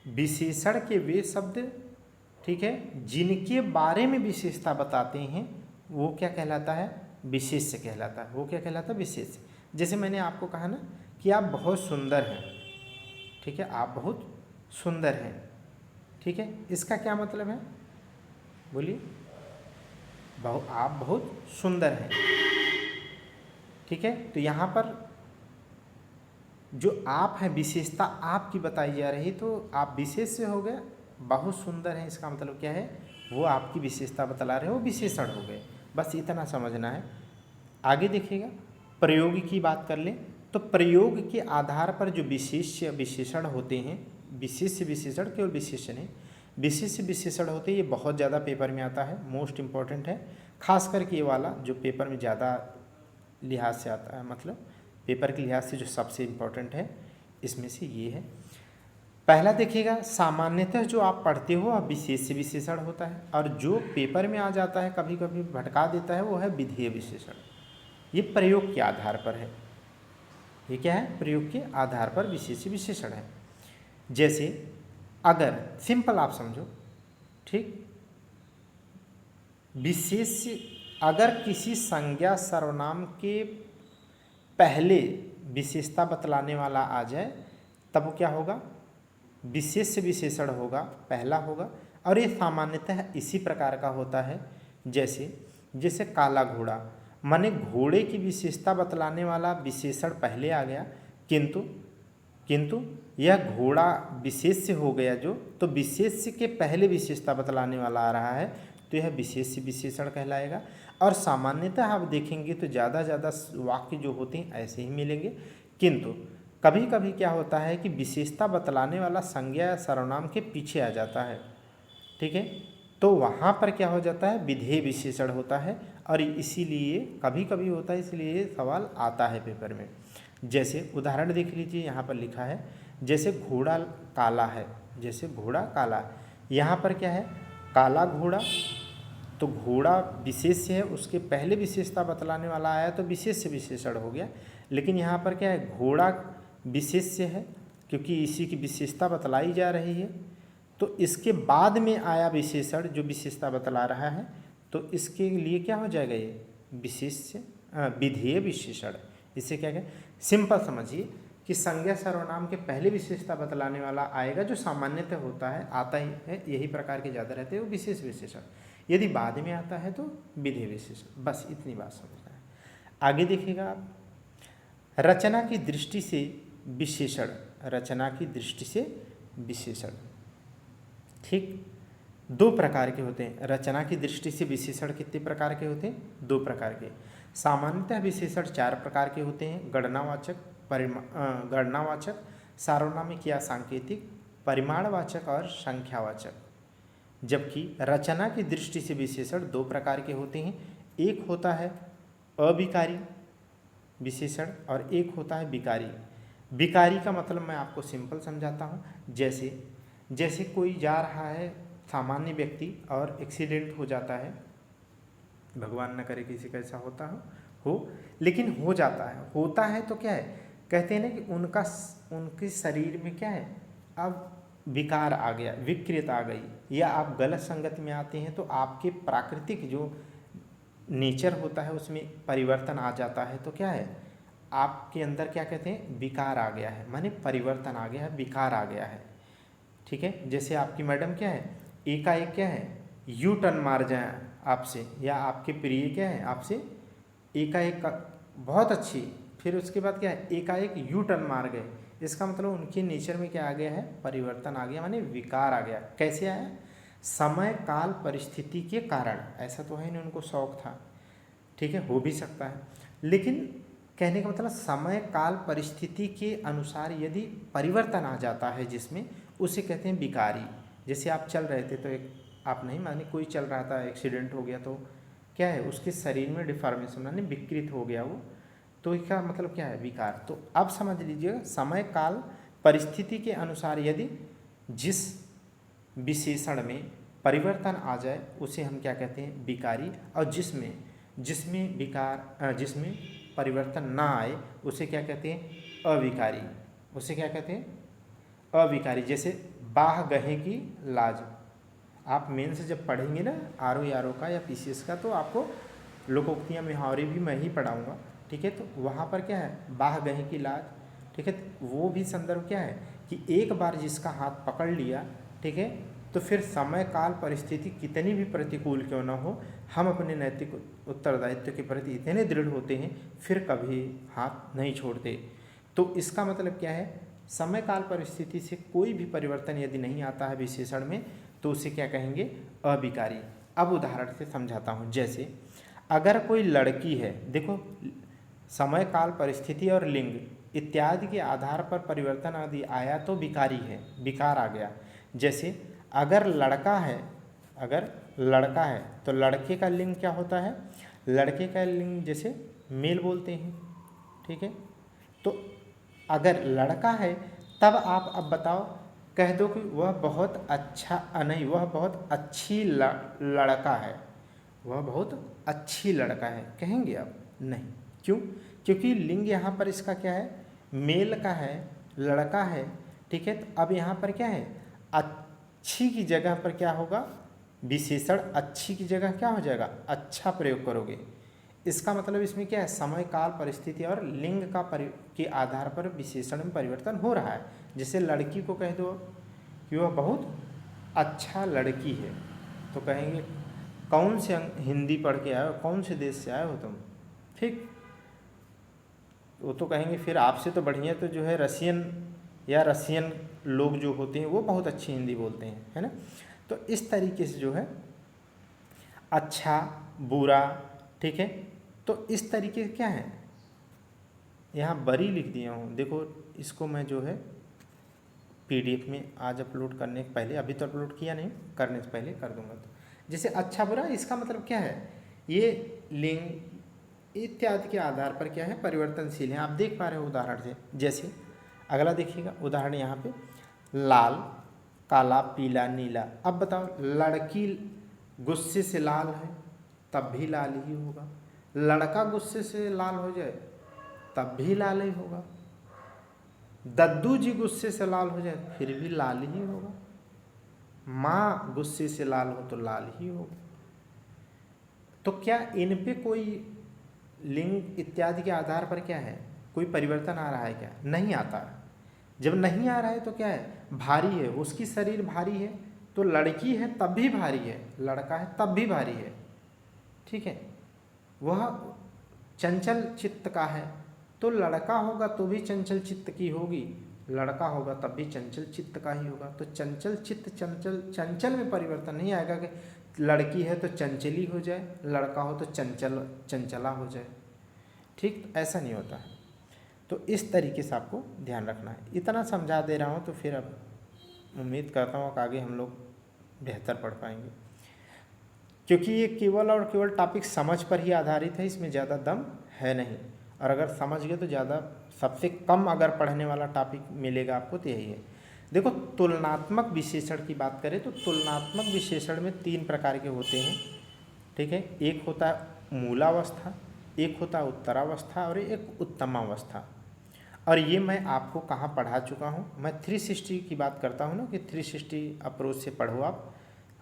विशेषण के वे शब्द, ठीक है, जिनके बारे में विशेषता बताते हैं वो क्या कहलाता है, विशेष्य कहलाता है। वो क्या कहलाता है, विशेष्य। जैसे मैंने आपको कहा ना कि आप बहुत सुंदर हैं, ठीक है, आप बहुत सुंदर हैं। ठीक है, इसका क्या मतलब है, बोलिए, आप बहुत सुंदर हैं। ठीक है, तो यहाँ पर जो आप हैं, विशेषता आपकी बताई जा रही, तो आप विशेष से हो गए, बहुत सुंदर हैं, इसका मतलब क्या है, वो आपकी विशेषता बतला रहे हो, विशेषण हो गए। बस इतना समझना है। आगे देखिएगा, प्रयोग की बात कर लें तो प्रयोग के आधार पर जो विशेष्य विशेषण होते हैं, विशेष्य विशेषण केवल विशेषण है, विशेष्य विशेषण होते हैं, ये बहुत ज़्यादा पेपर में आता है, मोस्ट इम्पॉर्टेंट है, खास करके ये वाला जो पेपर में ज़्यादा लिहाज से आता है, मतलब पेपर के लिहाज से जो सबसे इम्पोर्टेंट है इसमें से ये है। पहला देखिएगा, सामान्यतः जो आप पढ़ते हो वह विशेष्य विशेषण होता है, और जो पेपर में आ जाता है कभी कभी भटका देता है वो है विधेय विशेषण। ये प्रयोग के आधार पर है, ये क्या है, प्रयोग के आधार पर विशेष्य विशेषण है। जैसे अगर सिंपल आप समझो, ठीक, विशेष्य अगर किसी संज्ञा सर्वनाम के पहले विशेषता बतलाने वाला आ जाए तब वो क्या होगा, विशेष्य विशेषण होगा, पहला होगा। और ये सामान्यतः इसी प्रकार का होता है, जैसे काला घोड़ा, माने घोड़े की विशेषता बतलाने वाला विशेषण पहले आ गया, किंतु यह घोड़ा विशेष्य हो गया जो, तो विशेष्य के पहले विशेषता बतलाने वाला आ रहा है तो यह विशेष्य विशेषण कहलाएगा। और सामान्यतः आप देखेंगे तो ज़्यादा वाक्य जो होते हैं ऐसे ही मिलेंगे, किंतु कभी कभी क्या होता है कि विशेषता बतलाने वाला संज्ञा या सर्वनाम के पीछे आ जाता है। ठीक है, तो वहाँ पर क्या हो जाता है, विधेय विशेषण होता है, और इसीलिए कभी कभी होता है, इसलिए सवाल आता है पेपर में। जैसे उदाहरण देख लीजिए, यहाँ पर लिखा है जैसे घोड़ा काला है, जैसे घोड़ा काला, यहाँ पर क्या है, काला घोड़ा, तो घोड़ा विशेष्य है, उसके पहले विशेषता बतलाने वाला आया तो विशेष्य विशेषण हो गया। लेकिन यहाँ पर क्या है, घोड़ा विशेष्य है क्योंकि इसी की विशेषता बतलाई जा रही है, तो इसके बाद में आया विशेषण जो विशेषता बतला रहा है तो इसके लिए क्या हो जाएगा, ये विधेय विशेषण। इससे क्या क्या सिंपल समझिए कि संज्ञा सर्वनाम के पहले विशेषता बतलाने वाला आएगा, जो सामान्यतः होता है, आता ही है, यही प्रकार के ज़्यादा रहते हैं, वो विशेष विशेषण। यदि बाद में आता है तो विधेय विशेषण। बस इतनी बात समझना है। आगे देखिएगा आप, रचना की दृष्टि से विशेषण, रचना की दृष्टि से विशेषण, ठीक, दो प्रकार के होते हैं। रचना की दृष्टि से विशेषण कितने प्रकार के होते हैं, दो प्रकार के। सामान्यतः विशेषण चार प्रकार के होते हैं, गणनावाचक, गणनावाचक, सार्वनामिक या सांकेतिक, परिमाणवाचक और संख्यावाचक। जबकि रचना की दृष्टि से विशेषण दो प्रकार के होते हैं, एक होता है अविकारी विशेषण और एक होता है विकारी। विकारी का मतलब मैं आपको सिंपल समझाता हूँ। जैसे कोई जा रहा है सामान्य व्यक्ति और एक्सीडेंट हो जाता है, भगवान न करे किसी का ऐसा हो, लेकिन हो जाता है, होता है तो क्या है, कहते हैं ना कि उनके शरीर में क्या है, अब विकार आ गया, विकृत आ गई, या आप गलत संगत में आते हैं तो आपके प्राकृतिक जो नेचर होता है उसमें परिवर्तन आ जाता है। तो क्या है, आपके अंदर क्या कहते हैं, विकार आ गया है, माने परिवर्तन आ गया है, विकार आ गया है, ठीक है। जैसे आपकी मैडम क्या है, एकाएक क्या है, यू टर्न मार जाए आपसे, या आपके प्रिय क्या है आपसे एकाएक का बहुत अच्छी, फिर उसके बाद क्या है, एकाएक यू टर्न मार गए। इसका मतलब उनके नेचर में क्या आ गया है, परिवर्तन आ गया, माने विकार आ गया। कैसे आया, समय काल परिस्थिति के कारण। ऐसा तो है नहीं उनको शौक था, ठीक है, हो भी सकता है, लेकिन कहने का मतलब समय काल परिस्थिति के अनुसार यदि परिवर्तन आ जाता है जिसमें, उसे कहते हैं विकारी। जैसे आप चल रहे थे तो एक आप नहीं माने, कोई चल रहा था, एक्सीडेंट हो गया, तो क्या है, उसके शरीर में डिफॉर्मेशन माने विकृत हो गया वो, तो इसका मतलब क्या है, विकार। तो अब समझ लीजिएगा, समय काल परिस्थिति के अनुसार यदि जिस विशेषण में परिवर्तन आ जाए उसे हम क्या कहते हैं, विकारी। और जिसमें परिवर्तन ना आए उसे क्या कहते हैं, अविकारी। उसे क्या कहते हैं, अविकारी। जैसे बाह गहे की लाज, आप मेन से जब पढ़ेंगे ना आर ओ का या पीसीएस का, तो आपको लोकोक्तियाँ मुहावरे भी मैं ही पढ़ाऊँगा, ठीक है। तो वहाँ पर क्या है, बाह गहे की लाज, ठीक है, वो भी संदर्भ क्या है कि एक बार जिसका हाथ पकड़ लिया, ठीक है, तो फिर समय काल परिस्थिति कितनी भी प्रतिकूल क्यों ना हो, हम अपने नैतिक उत्तरदायित्व के प्रति इतने दृढ़ होते हैं, फिर कभी हाथ नहीं छोड़ते। तो इसका मतलब क्या है, समय काल परिस्थिति से कोई भी परिवर्तन यदि नहीं आता है विशेषण में, तो उसे क्या कहेंगे, अविकारी। अब उदाहरण से समझाता हूँ। जैसे अगर कोई लड़की है, देखो समय काल परिस्थिति और लिंग इत्यादि के आधार पर परिवर्तन आदि आया तो विकारी है, विकार आ गया। जैसे अगर लड़का है तो लड़के का लिंग क्या होता है, लड़के का लिंग जैसे मेल बोलते हैं, ठीक है। तो अगर लड़का है तब आप अब बताओ, कह दो कि वह बहुत अच्छा, नहीं, वह बहुत अच्छी लड़का है, वह बहुत अच्छी लड़का है, कहेंगे आप, नहीं। क्यों, क्योंकि लिंग यहाँ पर इसका क्या है, मेल का है, लड़का है, ठीक है। तो अब यहाँ पर क्या है, अच्छी की जगह पर क्या होगा, विशेषण अच्छी की जगह क्या हो जाएगा, अच्छा प्रयोग करोगे। इसका मतलब इसमें क्या है, समय काल परिस्थिति और लिंग के आधार पर विशेषण में परिवर्तन हो रहा है। जैसे लड़की को कह दो कि वह बहुत अच्छा लड़की है, तो कहेंगे कौन से हिंदी पढ़ के आए हो, कौन से देश से आए हो तुम, ठीक। वो तो कहेंगे फिर आपसे तो बढ़िया तो जो है रसियन लोग जो होते हैं वो बहुत अच्छी हिंदी बोलते हैं, है ना। तो इस तरीके से जो है अच्छा बुरा, ठीक है। तो इस तरीके से क्या है, यहाँ बरी लिख दिया हूँ, देखो इसको मैं जो है पीडीएफ में आज अपलोड करने के पहले, अभी तो अपलोड किया नहीं, करने से पहले कर दूंगा। तो जैसे अच्छा बुरा, इसका मतलब क्या है, ये लिंग इत्यादि के आधार पर क्या है, परिवर्तनशील है। आप देख पा रहे हो उदाहरण से। जैसे अगला देखिएगा उदाहरण यहाँ पे, लाल, काला, पीला, नीला। अब बताओ, लड़की गुस्से से लाल है तब भी लाल ही होगा, लड़का गुस्से से लाल हो जाए तब भी लाल ही होगा, दद्दू जी गुस्से से लाल हो जाए फिर भी लाल ही होगा, माँ गुस्से से लाल हो तो लाल ही होगा, तो क्या इन पे कोई लिंग इत्यादि के आधार पर क्या है, कोई परिवर्तन आ रहा है क्या? नहीं आता। जब नहीं आ रहा है तो क्या है, भारी है, उसकी शरीर भारी है, तो लड़की है तब भी भारी है, लड़का है तब भी भारी है, ठीक है। वह चंचल चित्त का है, तो लड़का होगा तो भी चंचल चित्त की होगी, लड़का होगा तब भी चंचल चित्त का ही होगा। तो चंचल चित्त चंचल में परिवर्तन नहीं आएगा कि लड़की है तो चंचली हो जाए, लड़का हो तो चंचला हो जाए, ठीक, ऐसा नहीं होता है। तो इस तरीके से आपको ध्यान रखना है। इतना समझा दे रहा हूँ तो फिर अब उम्मीद करता हूँ कि आगे हम लोग बेहतर पढ़ पाएंगे, क्योंकि ये केवल और केवल टॉपिक समझ पर ही आधारित है, इसमें ज़्यादा दम है नहीं। और अगर समझ गए तो ज़्यादा, सबसे कम अगर पढ़ने वाला टॉपिक मिलेगा आपको तो यही है। देखो, तुलनात्मक विशेषण की बात करें तो तुलनात्मक विशेषण में 3 प्रकार के होते हैं, ठीक है। एक होता है मूलावस्था, एक होता है उत्तरावस्था और एक उत्तमावस्था। और ये मैं आपको कहाँ पढ़ा चुका हूँ, मैं 360 की बात करता हूँ ना, कि 360 अप्रोच से पढ़ो आप,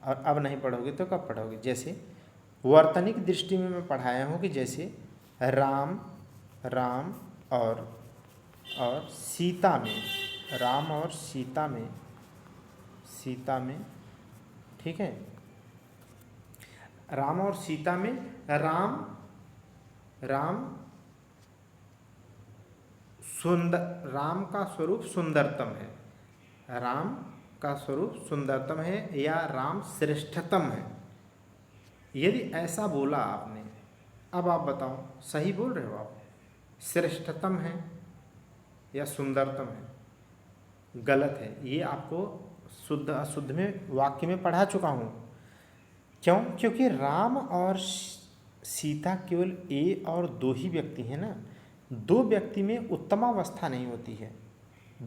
और अब नहीं पढ़ोगे तो कब पढ़ोगे। जैसे वर्तनिक दृष्टि में मैं पढ़ाया हूँ कि जैसे राम और सीता में, राम और सीता में, ठीक है, राम और सीता में राम का स्वरूप सुंदरतम है, राम का स्वरूप सुंदरतम है या राम श्रेष्ठतम है। यदि ऐसा बोला आपने, अब आप बताओ सही बोल रहे हो आप, श्रेष्ठतम है या सुंदरतम है? गलत है। ये आपको शुद्ध अशुद्ध में वाक्य में पढ़ा चुका हूँ। क्यों? क्योंकि राम और सीता केवल ए और 2 ही व्यक्ति हैं ना, 2 व्यक्ति में उत्तमावस्था नहीं होती है,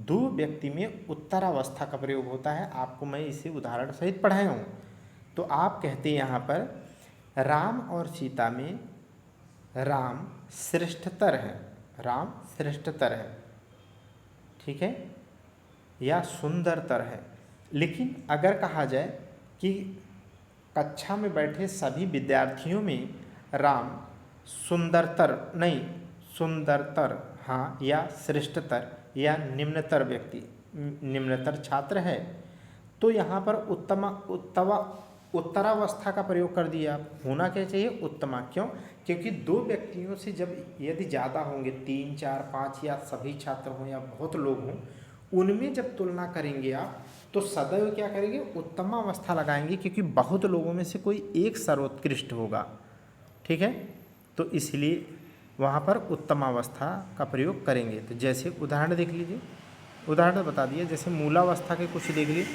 2 व्यक्ति में उत्तरावस्था का प्रयोग होता है। आपको मैं इसे उदाहरण सहित पढ़ाया हूँ। तो आप कहते हैं यहाँ पर राम और सीता में राम श्रेष्ठतर है, राम श्रेष्ठतर है, ठीक है, या सुंदरतर है। लेकिन अगर कहा जाए कि कक्षा में बैठे सभी विद्यार्थियों में राम सुंदरतर नहीं, सुंदरतर हाँ, या श्रेष्ठतर या निम्नतर व्यक्ति, निम्नतर छात्र है, तो यहाँ पर उत्तरावस्था का प्रयोग कर दिया आप। होना क्या चाहिए? उत्तमा। क्यों? क्योंकि 2 व्यक्तियों से जब यदि ज़्यादा होंगे, 3, 4, 5 या सभी छात्र हों या बहुत लोग हों, उनमें जब तुलना करेंगे आप तो सदैव क्या करेंगे? उत्तमावस्था लगाएंगे, क्योंकि बहुत लोगों में से कोई एक सर्वोत्कृष्ट होगा, ठीक है। तो इसलिए वहाँ पर उत्तमावस्था का प्रयोग करेंगे। तो जैसे उदाहरण देख लीजिए, उदाहरण बता दिए, जैसे मूलावस्था के कुछ देख लीजिए।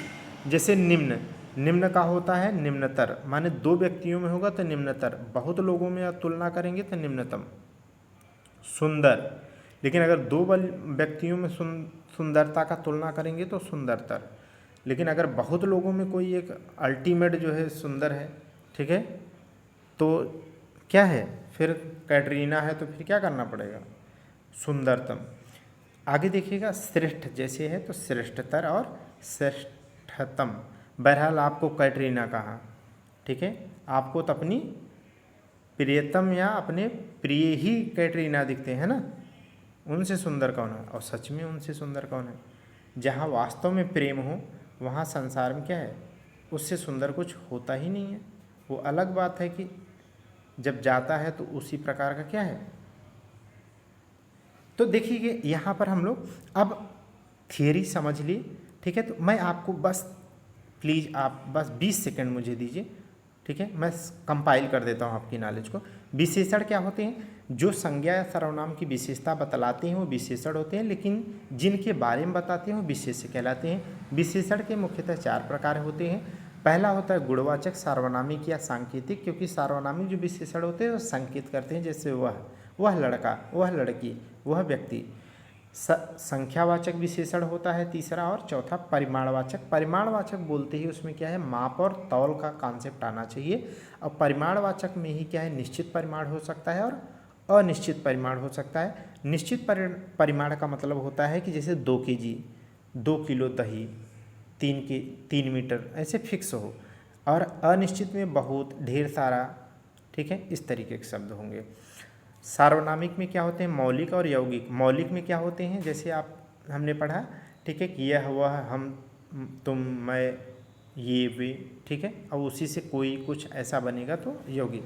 जैसे निम्न का होता है निम्नतर, माने 2 व्यक्तियों में होगा तो निम्नतर, बहुत लोगों में आप तुलना करेंगे तो निम्नतम। सुंदर, लेकिन अगर 2 व्यक्तियों में सुंदरता का तुलना करेंगे तो सुंदरतर। लेकिन अगर बहुत लोगों में कोई एक अल्टीमेट जो है सुंदर है, ठीक है, तो क्या है फिर? कैटरीना है तो फिर क्या करना पड़ेगा? सुंदरतम। आगे देखिएगा, श्रेष्ठ जैसे है तो श्रेष्ठतर और श्रेष्ठतम। बहरहाल आपको कैटरीना कहा, ठीक है, आपको तो अपनी प्रियतम या अपने प्रिय ही कैटरीना दिखते हैं ना, उनसे सुंदर कौन है? और सच में उनसे सुंदर कौन है? जहाँ वास्तव में प्रेम हो वहाँ संसार में क्या है, उससे सुंदर कुछ होता ही नहीं है। वो अलग बात है कि जब जाता है तो उसी प्रकार का क्या है। तो देखिए यहाँ पर हम लोग अब थियरी समझ लिए, ठीक है। तो मैं आपको बस प्लीज़ आप बस 20 सेकंड मुझे दीजिए, ठीक है, मैं कंपाइल कर देता हूँ आपकी नॉलेज को। विशेषण क्या होते हैं? जो संज्ञा या सर्वनाम की विशेषता बतलाते हैं वो विशेषण होते हैं, लेकिन जिनके बारे में बताते हैं वो विशेष्य कहलाते हैं। विशेषण के मुख्यतः 4 प्रकार होते हैं। पहला होता है गुणवाचक, सार्वनामिक या सांकेतिक, क्योंकि सार्वनामिक जो विशेषण होते हैं वो संकेत करते हैं, जैसे वह लड़का, वह लड़की, वह व्यक्ति। संख्यावाचक विशेषण होता है तीसरा, और चौथा परिमाणवाचक। परिमाणवाचक बोलते ही उसमें क्या है, माप और तौल का कॉन्सेप्ट आना चाहिए। और परिमाणवाचक में ही क्या है, निश्चित परिमाण हो सकता है और अनिश्चित परिमाण हो सकता है। निश्चित परिमाण का मतलब होता है कि जैसे 2 kg, 2 किलो दही, 3 मीटर, ऐसे फिक्स हो। और अनिश्चित में बहुत ढेर सारा, ठीक है, इस तरीके के शब्द होंगे। सार्वनामिक में क्या होते हैं, मौलिक और यौगिक। मौलिक में क्या होते हैं, जैसे आप हमने पढ़ा, ठीक है, कि यह वह हम तुम मैं ये वे, ठीक है, और उसी से कोई कुछ ऐसा बनेगा तो यौगिक।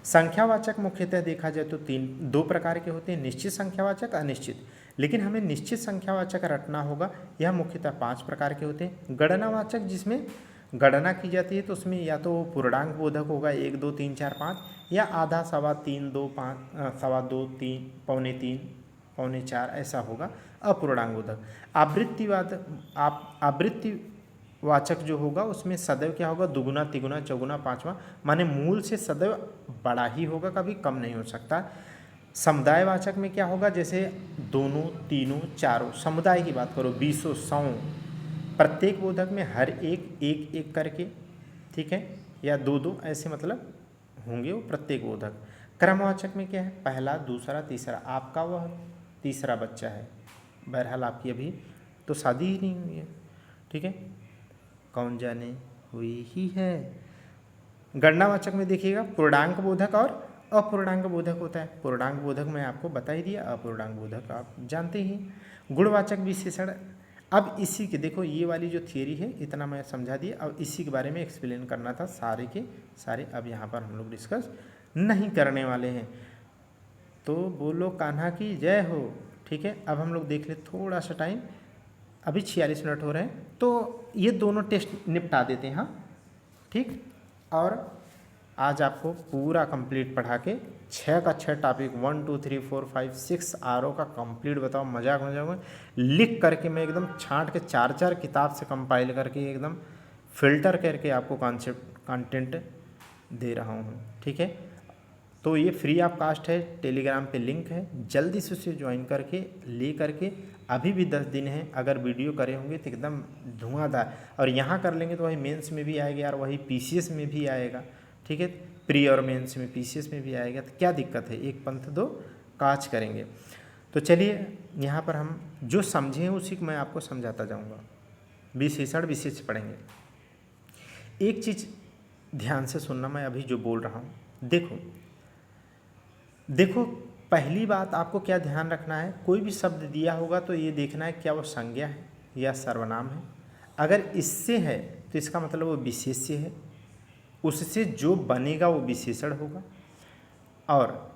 संख्यावाचक मुख्यतः देखा जाए तो दो प्रकार के होते हैं, निश्चित संख्यावाचक, अनिश्चित। लेकिन हमें निश्चित संख्यावाचक रटना होगा। यह मुख्यतः 5 प्रकार के होते हैं। गणनावाचक, जिसमें गणना की जाती है तो उसमें या तो पूर्णांक बोधक होगा 1 2 3 4 5, या आधा, सवा, 3 2 5, सवा 2 3, पौने 3, पौने 4 ऐसा होगा अपूर्णांक बोधक। आवृत्तिवाचक जो होगा उसमें सदैव क्या होगा, दुगुना, तिगुना, चौगुना, पाँचवा, माने मूल से सदैव बड़ा ही होगा, कभी कम नहीं हो सकता। समुदायवाचक में क्या होगा, जैसे दोनों, तीनों, चारों, समुदाय की बात करो, 20 100, प्रत्येक बोधक में हर एक एक एक करके, ठीक है, या दो दो ऐसे मतलब होंगे वो प्रत्येक बोधक। क्रमवाचक में क्या है, पहला, दूसरा, तीसरा। आपका वह तीसरा बच्चा है, बहरहाल आपकी अभी तो शादी ही नहीं हुई है, ठीक है, कौन जाने हुई ही है। गणनावाचक में देखिएगा पूर्णांक बोधक और अपूर्णांक बोधक होता है। पूर्णांक बोधक मैं आपको बता ही दिया, अपूर्णांक बोधक आप जानते ही। गुणवाचक विशेषण, अब इसी के देखो, ये वाली जो थियरी है इतना मैं समझा दिया, अब इसी के बारे में एक्सप्लेन करना था सारे के सारे, अब यहाँ पर हम लोग डिस्कस नहीं करने वाले हैं। तो बोलो कान्हा की जय हो, ठीक है। अब हम लोग देख ले थोड़ा सा टाइम, अभी 46 मिनट हो रहे हैं, तो ये दोनों टेस्ट निपटा देते हैं, हाँ ठीक। और आज आपको पूरा कंप्लीट पढ़ा के 6 का 6 टॉपिक 1 2 3 4 5 6 आरओ का कंप्लीट, बताओ मजाक हो जाऊँगा, लिख करके मैं एकदम छांट के 4 किताब से कंपाइल करके एकदम फिल्टर करके आपको कंटेंट दे रहा हूँ, ठीक है। तो ये फ्री ऑफ कास्ट है, टेलीग्राम पे लिंक है, जल्दी से उसे ज्वाइन करके ले करके, अभी भी 10 दिन है, अगर वीडियो करे होंगे तो एकदम धुआंधार, और यहाँ कर लेंगे तो वही मेंस में भी आएगा यार, वही पीसीएस में भी आएगा, ठीक है, प्री और मेंस में पीसीएस में भी आएगा, तो क्या दिक्कत है, एक पंथ दो काज करेंगे। तो चलिए यहाँ पर हम जो समझे हैं उसी को मैं आपको समझाता जाऊँगा, विशेषण विशेष पढ़ेंगे। एक चीज़ ध्यान से सुनना, मैं अभी जो बोल रहा हूँ, देखो पहली बात आपको क्या ध्यान रखना है, कोई भी शब्द दिया होगा तो ये देखना है क्या वो संज्ञा है या सर्वनाम है। अगर इससे है तो इसका मतलब वो विशेष्य है, उससे जो बनेगा वो विशेषण होगा। और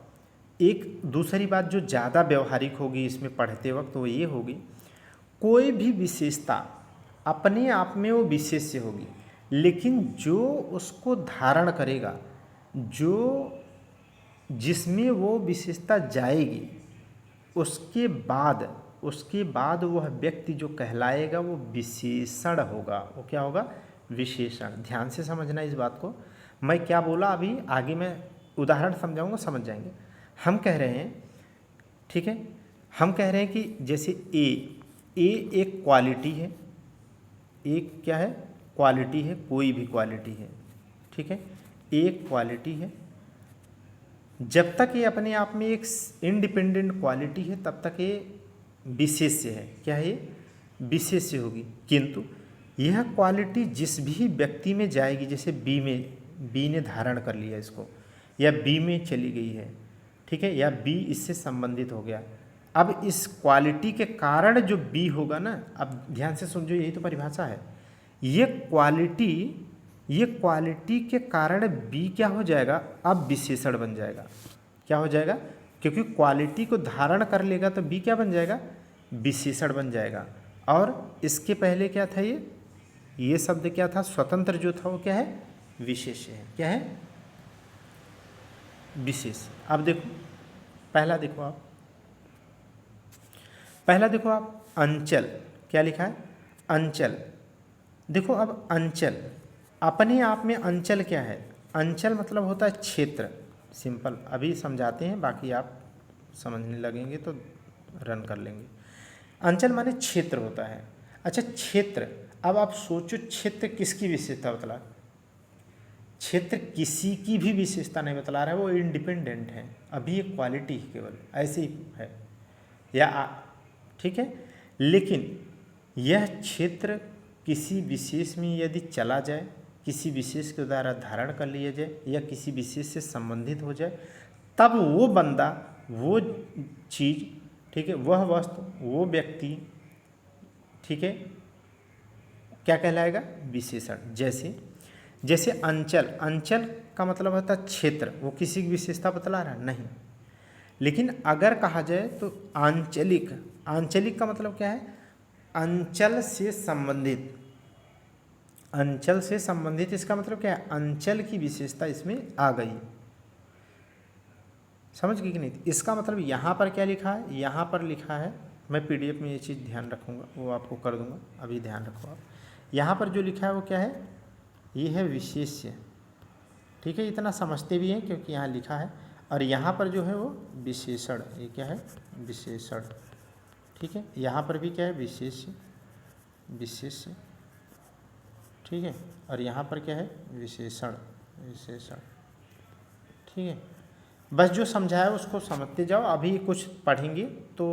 एक दूसरी बात जो ज़्यादा व्यवहारिक होगी इसमें पढ़ते वक्त वो ये होगी, कोई भी विशेषता अपने आप में वो विशेष्य होगी, लेकिन जो उसको धारण करेगा, जो जिसमें वो विशेषता जाएगी, उसके बाद वह व्यक्ति जो कहलाएगा वो विशेषण होगा। वो क्या होगा, विशेषण। ध्यान से समझना इस बात को, मैं क्या बोला अभी आगे मैं उदाहरण समझाऊंगा, समझ जाएंगे। हम कह रहे हैं, ठीक है, हम कह रहे हैं कि जैसे ए एक क्वालिटी है, एक क्या है, क्वालिटी है, कोई भी क्वालिटी है, ठीक है, एक क्वालिटी है। जब तक ये अपने आप में एक इंडिपेंडेंट क्वालिटी है तब तक ये विशेष्य है। क्या है ये, विशेष्य होगी। किंतु यह क्वालिटी जिस भी व्यक्ति में जाएगी, जैसे बी ने धारण कर लिया इसको, या बी में चली गई है, ठीक है, या बी इससे संबंधित हो गया, अब इस क्वालिटी के कारण जो बी होगा ना, अब ध्यान से समझो, यही तो परिभाषा है। ये क्वालिटी के कारण बी क्या हो जाएगा, अब विशेषण बन जाएगा। क्या हो जाएगा, क्योंकि क्वालिटी को धारण कर लेगा तो बी क्या बन जाएगा, विशेषण बन जाएगा। और इसके पहले क्या था, ये शब्द क्या था, स्वतंत्र जो था वो क्या है, विशेष है। क्या है, विशेष। अब देखो पहला देखो आप अंचल, क्या लिखा है, अंचल। देखो अब अंचल अपने आप में, अंचल क्या है, अंचल मतलब होता है क्षेत्र। सिंपल अभी समझाते हैं, बाकी आप समझने लगेंगे तो रन कर लेंगे। अंचल माने क्षेत्र होता है। अच्छा क्षेत्र, अब आप सोचो क्षेत्र किसकी विशेषता बतला, क्षेत्र किसी की भी विशेषता नहीं बतला रहा है, वो इंडिपेंडेंट है, अभी एक क्वालिटी केवल ऐसे ही है, या ठीक है। लेकिन यह क्षेत्र किसी विशेष में यदि चला जाए किसी विशेष के द्वारा धारण कर लिया जाए या किसी विशेष से संबंधित हो जाए, तब वो बंदा, वो चीज़, ठीक है, वह वस्तु, वो व्यक्ति, ठीक है, क्या कहलाएगा? विशेषण। जैसे अंचल, अंचल का मतलब होता है क्षेत्र, वो किसी की विशेषता बतला रहा है? नहीं। लेकिन अगर कहा जाए तो आंचलिक, आंचलिक का मतलब क्या है? अंचल से संबंधित, अंचल से संबंधित, इसका मतलब क्या है? अंचल की विशेषता इसमें आ गई। समझ गई कि नहीं? इसका मतलब यहाँ पर क्या लिखा है? यहाँ पर लिखा है, मैं पीडीएफ में ये चीज़ ध्यान रखूँगा, वो आपको कर दूँगा, अभी ध्यान रखो आप। यहाँ पर जो लिखा है वो क्या है? ये है विशेष्य, ठीक है, इतना समझते भी हैं क्योंकि यहाँ लिखा है। और यहाँ पर जो है वो विशेषण, ये क्या है? विशेषण, ठीक है। यहाँ पर भी क्या है? विशेष्य, विशेष्य, ठीक है। और यहाँ पर क्या है? विशेषण, विशेषण, ठीक है। बस जो समझाया उसको समझते जाओ, अभी कुछ पढ़ेंगे तो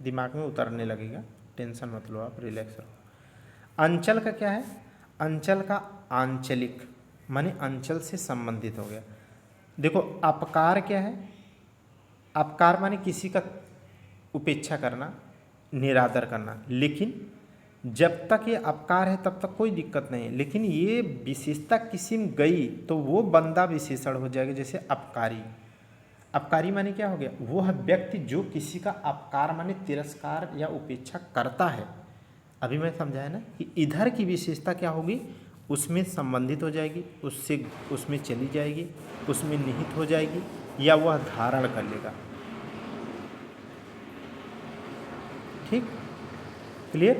दिमाग में उतरने लगेगा, टेंशन मत लो आप, रिलैक्स रहो। अंचल का क्या है? अंचल का आंचलिक माने अंचल से संबंधित हो गया। देखो अपकार क्या है? अपकार माने किसी का उपेक्षा करना, निरादर करना। लेकिन जब तक ये अपकार है तब तक कोई दिक्कत नहीं है, लेकिन ये विशेषता किसी में गई तो वो बंदा विशेषण हो जाएगा। जैसे अपकारी, अपकारी माने क्या हो गया? वो है व्यक्ति जो किसी का अपकार माने तिरस्कार या उपेक्षा करता है। अभी मैं समझाया ना कि इधर की विशेषता क्या होगी? उसमें संबंधित हो जाएगी, उससे उसमें चली जाएगी, उसमें निहित हो जाएगी या वह धारण कर लेगा। ठीक, क्लियर?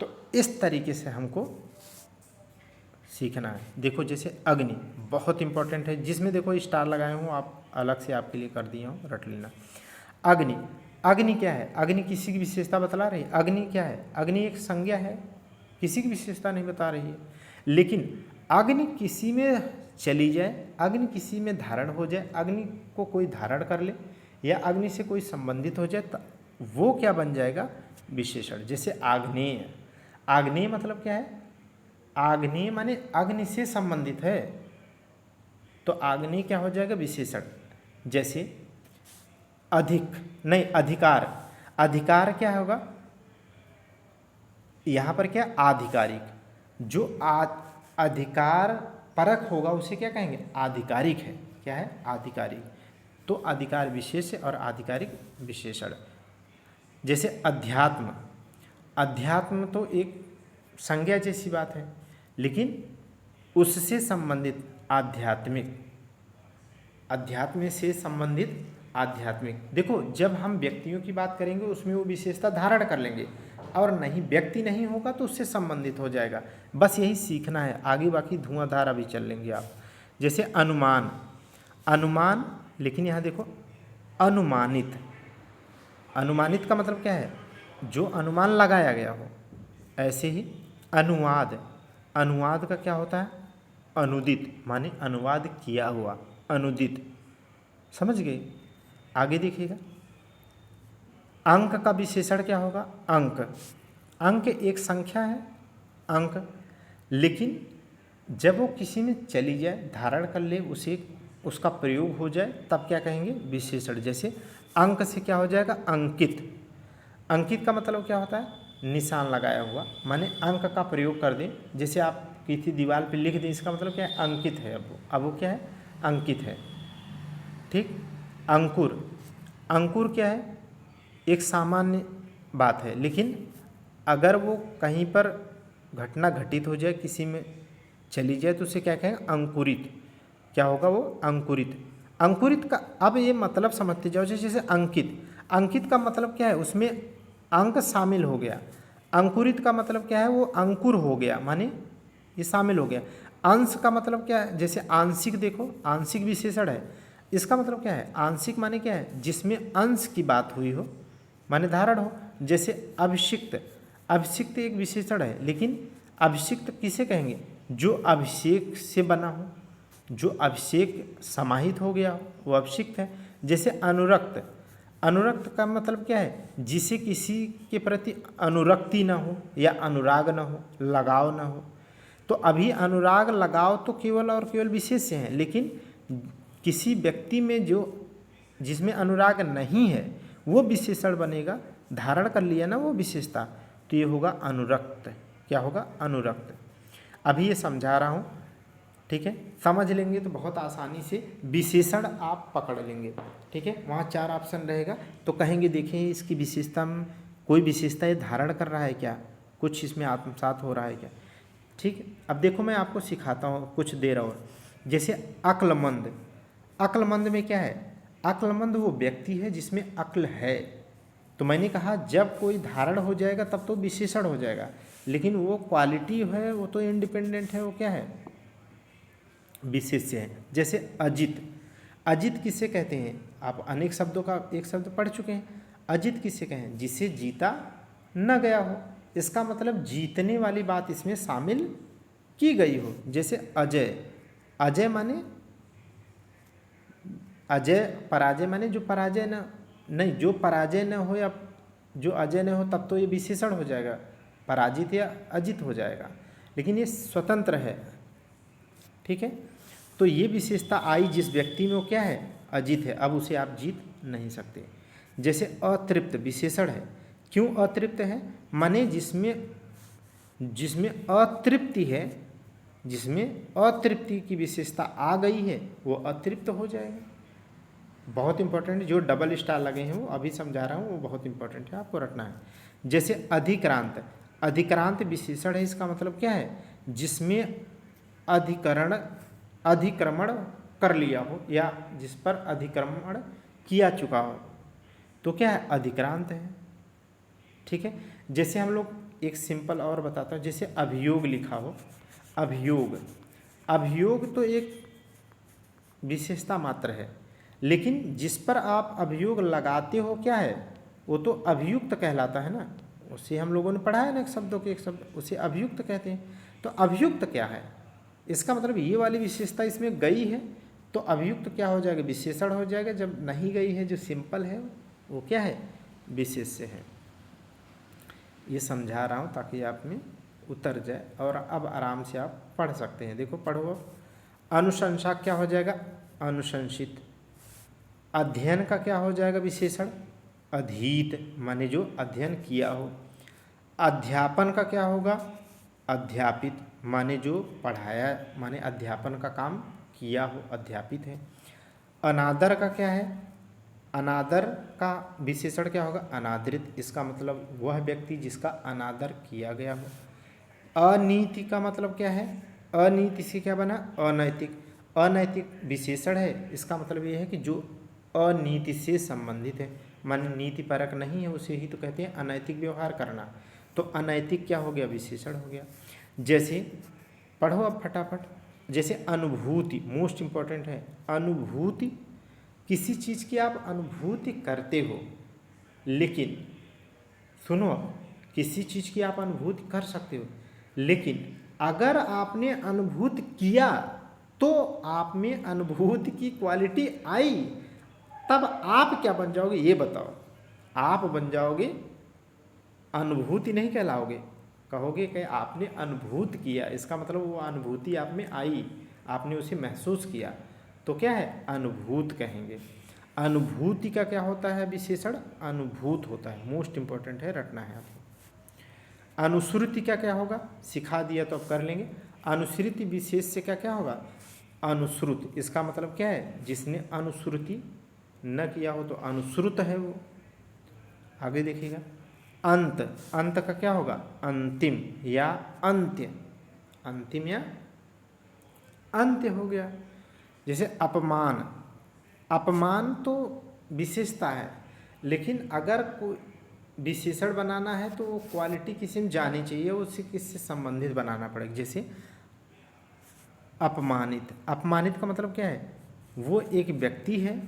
तो इस तरीके से हमको सीखना है। देखो जैसे अग्नि बहुत इंपॉर्टेंट है, जिसमें देखो स्टार लगाए हूँ, आप अलग से आपके लिए कर दिया हूँ, रट लेना। अग्नि, अग्नि क्या है? अग्नि किसी की विशेषता बतला रही है? अग्नि क्या है? अग्नि एक संज्ञा है, किसी की विशेषता नहीं बता रही है। लेकिन अग्नि किसी में चली जाए, अग्नि किसी में धारण हो जाए, अग्नि को कोई धारण कर ले या अग्नि से कोई संबंधित हो जाए, तो वो क्या बन जाएगा? विशेषण। जैसे आग्नेय, आग्नेय मतलब क्या है? आग्नेय माने अग्नि से संबंधित है, तो आग्नेय क्या हो जाएगा? विशेषण। जैसे अधिक नहीं, अधिकार, अधिकार क्या होगा? यहाँ पर क्या? आधिकारिक। जो अधिकार परक होगा उसे क्या कहेंगे? आधिकारिक है। क्या है? आधिकारिक। तो अधिकार विशेष और आधिकारिक विशेषण। जैसे अध्यात्म, अध्यात्म तो एक संज्ञा जैसी बात है, लेकिन उससे संबंधित आध्यात्मिक, अध्यात्म से संबंधित आध्यात्मिक। देखो जब हम व्यक्तियों की बात करेंगे उसमें वो विशेषता धारण कर लेंगे, और नहीं व्यक्ति नहीं होगा तो उससे संबंधित हो जाएगा। बस यही सीखना है, आगे बाकी धुआंधार अभी चल लेंगे आप। जैसे अनुमान, अनुमान, लेकिन यहाँ देखो अनुमानित, अनुमानित का मतलब क्या है? जो अनुमान लगाया गया हो। ऐसे ही अनुवाद, अनुवाद का क्या होता है? अनुदित माने अनुवाद किया हुआ, अनुदित। समझ गए? आगे देखिएगा, अंक का विशेषण क्या होगा? अंक, अंक एक संख्या है, अंक, लेकिन जब वो किसी में चली जाए, धारण कर ले, उसे उसका प्रयोग हो जाए, तब क्या कहेंगे? विशेषण। जैसे अंक से क्या हो जाएगा? अंकित, अंकित का मतलब क्या होता है? निशान लगाया हुआ, माने अंक का प्रयोग कर दें। जैसे आप किसी दीवार पे लिख दें, इसका मतलब क्या है? अंकित है। अब वो क्या है? अंकित है। ठीक। अंकुर, अंकुर क्या है? एक सामान्य बात है, लेकिन अगर वो कहीं पर घटना घटित हो जाए, किसी में चली जाए, तो उसे क्या कहेंगे? अंकुरित। क्या होगा वो? अंकुरित। अंकुरित का अब ये मतलब समझते जाओ। जैसे अंकित, अंकित का मतलब क्या है? उसमें अंक शामिल हो गया। अंकुरित का मतलब क्या है? वो अंकुर हो गया, माने ये शामिल हो गया। अंश का मतलब क्या है? जैसे आंशिक, देखो आंशिक विशेषण है, इसका मतलब क्या है? आंशिक माने क्या है? जिसमें अंश की बात हुई हो, माने धारण हो। जैसे अभिषिक्त, अभिषिक्त एक विशेषण है, लेकिन अभिषिक्त किसे कहेंगे? जो अभिषेक से बना हो, जो अभिषेक समाहित हो गया हो, वो अभिषिक्त है। जैसे अनुरक्त, अनुरक्त का मतलब क्या है? जिसे किसी के प्रति अनुरक्ति ना हो या अनुराग ना हो, लगाव ना हो। तो अभी अनुराग लगाव तो केवल और केवल विशेष्य हैं, लेकिन किसी व्यक्ति में जो जिसमें अनुराग नहीं है वो विशेषण बनेगा, धारण कर लिया ना वो विशेषता, तो ये होगा अनुरक्त। क्या होगा? अनुरक्त। अभी ये समझा रहा हूँ, ठीक है, समझ लेंगे तो बहुत आसानी से विशेषण आप पकड़ लेंगे। ठीक है, वहाँ 4 ऑप्शन रहेगा तो कहेंगे देखें इसकी विशेषता में कोई विशेषता ये धारण कर रहा है क्या, कुछ इसमें आत्मसात हो रहा है क्या। ठीक है, अब देखो मैं आपको सिखाता हूँ कुछ देर और। जैसे अक्लमंद, अक्लमंद में क्या है? अक्लमंद वो व्यक्ति है जिसमें अक्ल है। तो मैंने कहा जब कोई धारण हो जाएगा तब तो विशेषण हो जाएगा, लेकिन वो क्वालिटी है वो तो इंडिपेंडेंट है, वो क्या है? विशेष्य है। जैसे अजित, अजित किसे कहते हैं? आप अनेक शब्दों का एक शब्द पढ़ चुके हैं। अजित किसे कहें? जिसे जीता न गया हो, इसका मतलब जीतने वाली बात इसमें शामिल की गई हो। जैसे अजय, अजय माने अजय, पराजय माने जो पराजय न नहीं, जो पराजय न हो या जो अजय न हो तब तो ये विशेषण हो जाएगा, पराजित या अजित हो जाएगा, लेकिन ये स्वतंत्र है। ठीक है, तो ये विशेषता आई जिस व्यक्ति में वो क्या है? अजित है, अब उसे आप जीत नहीं सकते। जैसे अतृप्त विशेषण है। क्यों अतृप्त है? माने जिसमें अतृप्ति है, जिसमें अतृप्ति की विशेषता आ गई है वो अतृप्त हो जाएगा। बहुत इंपॉर्टेंट, जो डबल स्टार लगे हैं वो अभी समझा रहा हूँ, वो बहुत इंपॉर्टेंट है, आपको रटना है। जैसे अधिक्रांत, अधिक्रांत विशेषण है, इसका मतलब क्या है? जिसमें अधिक्रमण कर लिया हो या जिस पर अधिक्रमण किया चुका हो, तो क्या है? अधिक्रांत है। ठीक है, जैसे हम लोग एक सिंपल और बताता हूँ, जैसे अभियोग लिखा हो, अभियोग, अभियोग तो एक विशेषता मात्र है, लेकिन जिस पर आप अभियोग लगाते हो क्या है? वो तो अभियुक्त कहलाता है ना, उसे हम लोगों ने पढ़ा है ना, एक शब्दों के एक शब्द, उसे अभियुक्त कहते हैं। तो अभियुक्त क्या है? इसका मतलब ये वाली विशेषता इसमें गई है तो अभियुक्त क्या हो जाएगा? विशेषण हो जाएगा। जब नहीं गई है, जो सिंपल है वो क्या है? विशेष्य है। ये समझा रहा हूँ ताकि आप में उतर जाए और अब आराम से आप पढ़ सकते हैं। देखो पढ़ो। अनुशंसा क्या हो जाएगा? अनुशंसित। अध्ययन का क्या हो जाएगा विशेषण? अधीत, माने जो अध्ययन किया हो। अध्यापन का क्या होगा? अध्यापित, माने जो पढ़ाया, माने अध्यापन का काम किया हो, अध्यापित है। अनादर का क्या है? अनादर का विशेषण क्या होगा? अनादरित, इसका मतलब वह व्यक्ति जिसका अनादर किया गया हो। अनीति का मतलब क्या है? अनीति से क्या बना? अनैतिक। अनैतिक विशेषण है, इसका मतलब ये है कि जो अनीति से संबंधित है, माने नीति परक नहीं है, उसे ही तो कहते हैं अनैतिक व्यवहार करना। तो अनैतिक क्या हो गया? विशेषण हो गया। जैसे पढ़ो अब फटाफट। जैसे अनुभूति, मोस्ट इम्पॉर्टेंट है। अनुभूति, किसी चीज़ की आप अनुभूति करते हो, लेकिन सुनो, किसी चीज़ की आप अनुभूति कर सकते हो, लेकिन अगर आपने अनुभूति किया तो आप में अनुभूति की क्वालिटी आई, तब आप क्या बन जाओगे ये बताओ? आप बन जाओगे, अनुभूति नहीं कहलाओगे, कहोगे कि आपने अनुभूत किया, इसका मतलब वो अनुभूति आप में आई, आपने उसे महसूस किया, तो क्या है? अनुभूत कहेंगे। अनुभूति का क्या होता है विशेषण? अनुभूत होता है। मोस्ट इंपॉर्टेंट है, रटना है आपको। अनुश्रुति का क्या होगा? सिखा दिया तो अब कर लेंगे। अनुश्रुति विशेष से क्या क्या होगा? अनुश्रुत, इसका मतलब क्या है? जिसने अनुश्रुति न किया हो तो अनुश्रुत है वो। आगे देखिएगा। अंत, अंत का क्या होगा? अंतिम या अंत्य, अंतिम या अंत्य हो गया। जैसे अपमान, अपमान तो विशेषता है, लेकिन अगर कोई विशेषण बनाना है तो वो क्वालिटी किसी में जानी चाहिए, उसे किससे संबंधित बनाना पड़ेगा। जैसे अपमानित, अपमानित का मतलब क्या है? वो एक व्यक्ति है,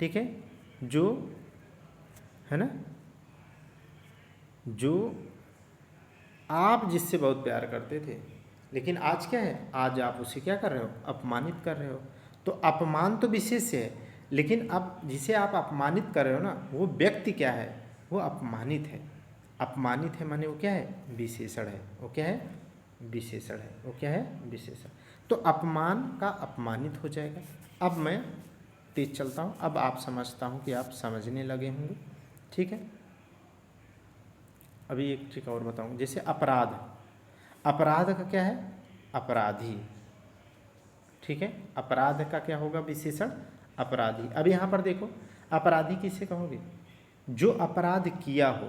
ठीक है, जो है ना, जो आप जिससे बहुत प्यार करते थे, लेकिन आज क्या है? आज आप उसे क्या कर रहे हो? अपमानित कर रहे हो। तो अपमान तो विशेष है, लेकिन अब जिसे आप अपमानित कर रहे हो ना, वो व्यक्ति क्या है? वो अपमानित है। अपमानित है माने वो क्या है? विशेषण है। वो क्या है? विशेषण है। वो क्या है? विशेषण। तो अपमान का अपमानित हो जाएगा। अब मैं तेज चलता हूँ, अब आप समझता हूँ कि आप समझने लगे होंगे। ठीक है, अभी एक ट्रिक और बताऊँ। जैसे अपराध, अपराध का क्या है? अपराधी। ठीक है, अपराध का क्या होगा? विशेषण अपराधी। अब यहाँ पर देखो, अपराधी किसे कहोगे? जो अपराध किया हो।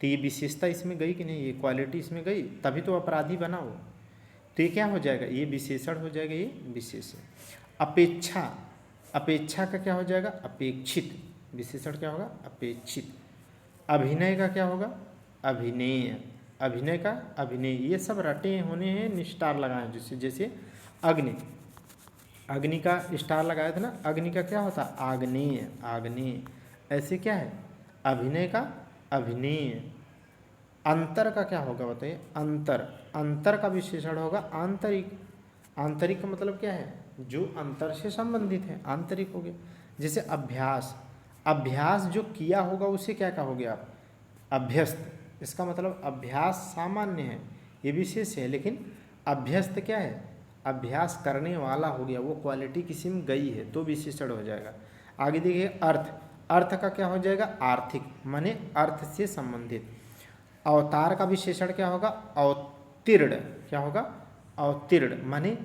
तो ये विशेषता इसमें गई कि नहीं? ये क्वालिटी इसमें गई, तभी तो अपराधी बना हो। तो ये क्या हो जाएगा? ये विशेषण हो जाएगा, ये विशेषण। अपेक्षा, अपेक्षा का क्या हो जाएगा? अपेक्षित। विशेषण क्या होगा? अपेक्षित। अभिनय का क्या होगा? अभिनेय। अभिनय का अभिनय। ये सब रटे होने हैं, स्टार लगाए जिससे, जैसे अग्नि, अग्नि का स्टार लगाया था ना, अग्नि का क्या होता? आग्नेय, आग्नेय। ऐसे क्या है? अभिनय का अभिनय। अंतर का क्या होगा बताइए? अंतर, अंतर का विशेषण होगा आंतरिक। आंतरिक का मतलब क्या है? जो अंतर से संबंधित है, आंतरिक हो गया। जैसे अभ्यास, अभ्यास जो किया होगा उसे क्या कहोगे आप? अभ्यस्त। इसका मतलब अभ्यास सामान्य है, ये विशेष है, लेकिन अभ्यस्त क्या है? अभ्यास करने वाला हो गया, वो क्वालिटी किसी में गई है, तो विशेषण हो जाएगा। आगे देखिए अर्थ, अर्थ का क्या हो जाएगा? आर्थिक, माने अर्थ से संबंधित। अवतार का विशेषण क्या होगा? अवतीर्ण। क्या होगा? अवतीर्ण, माने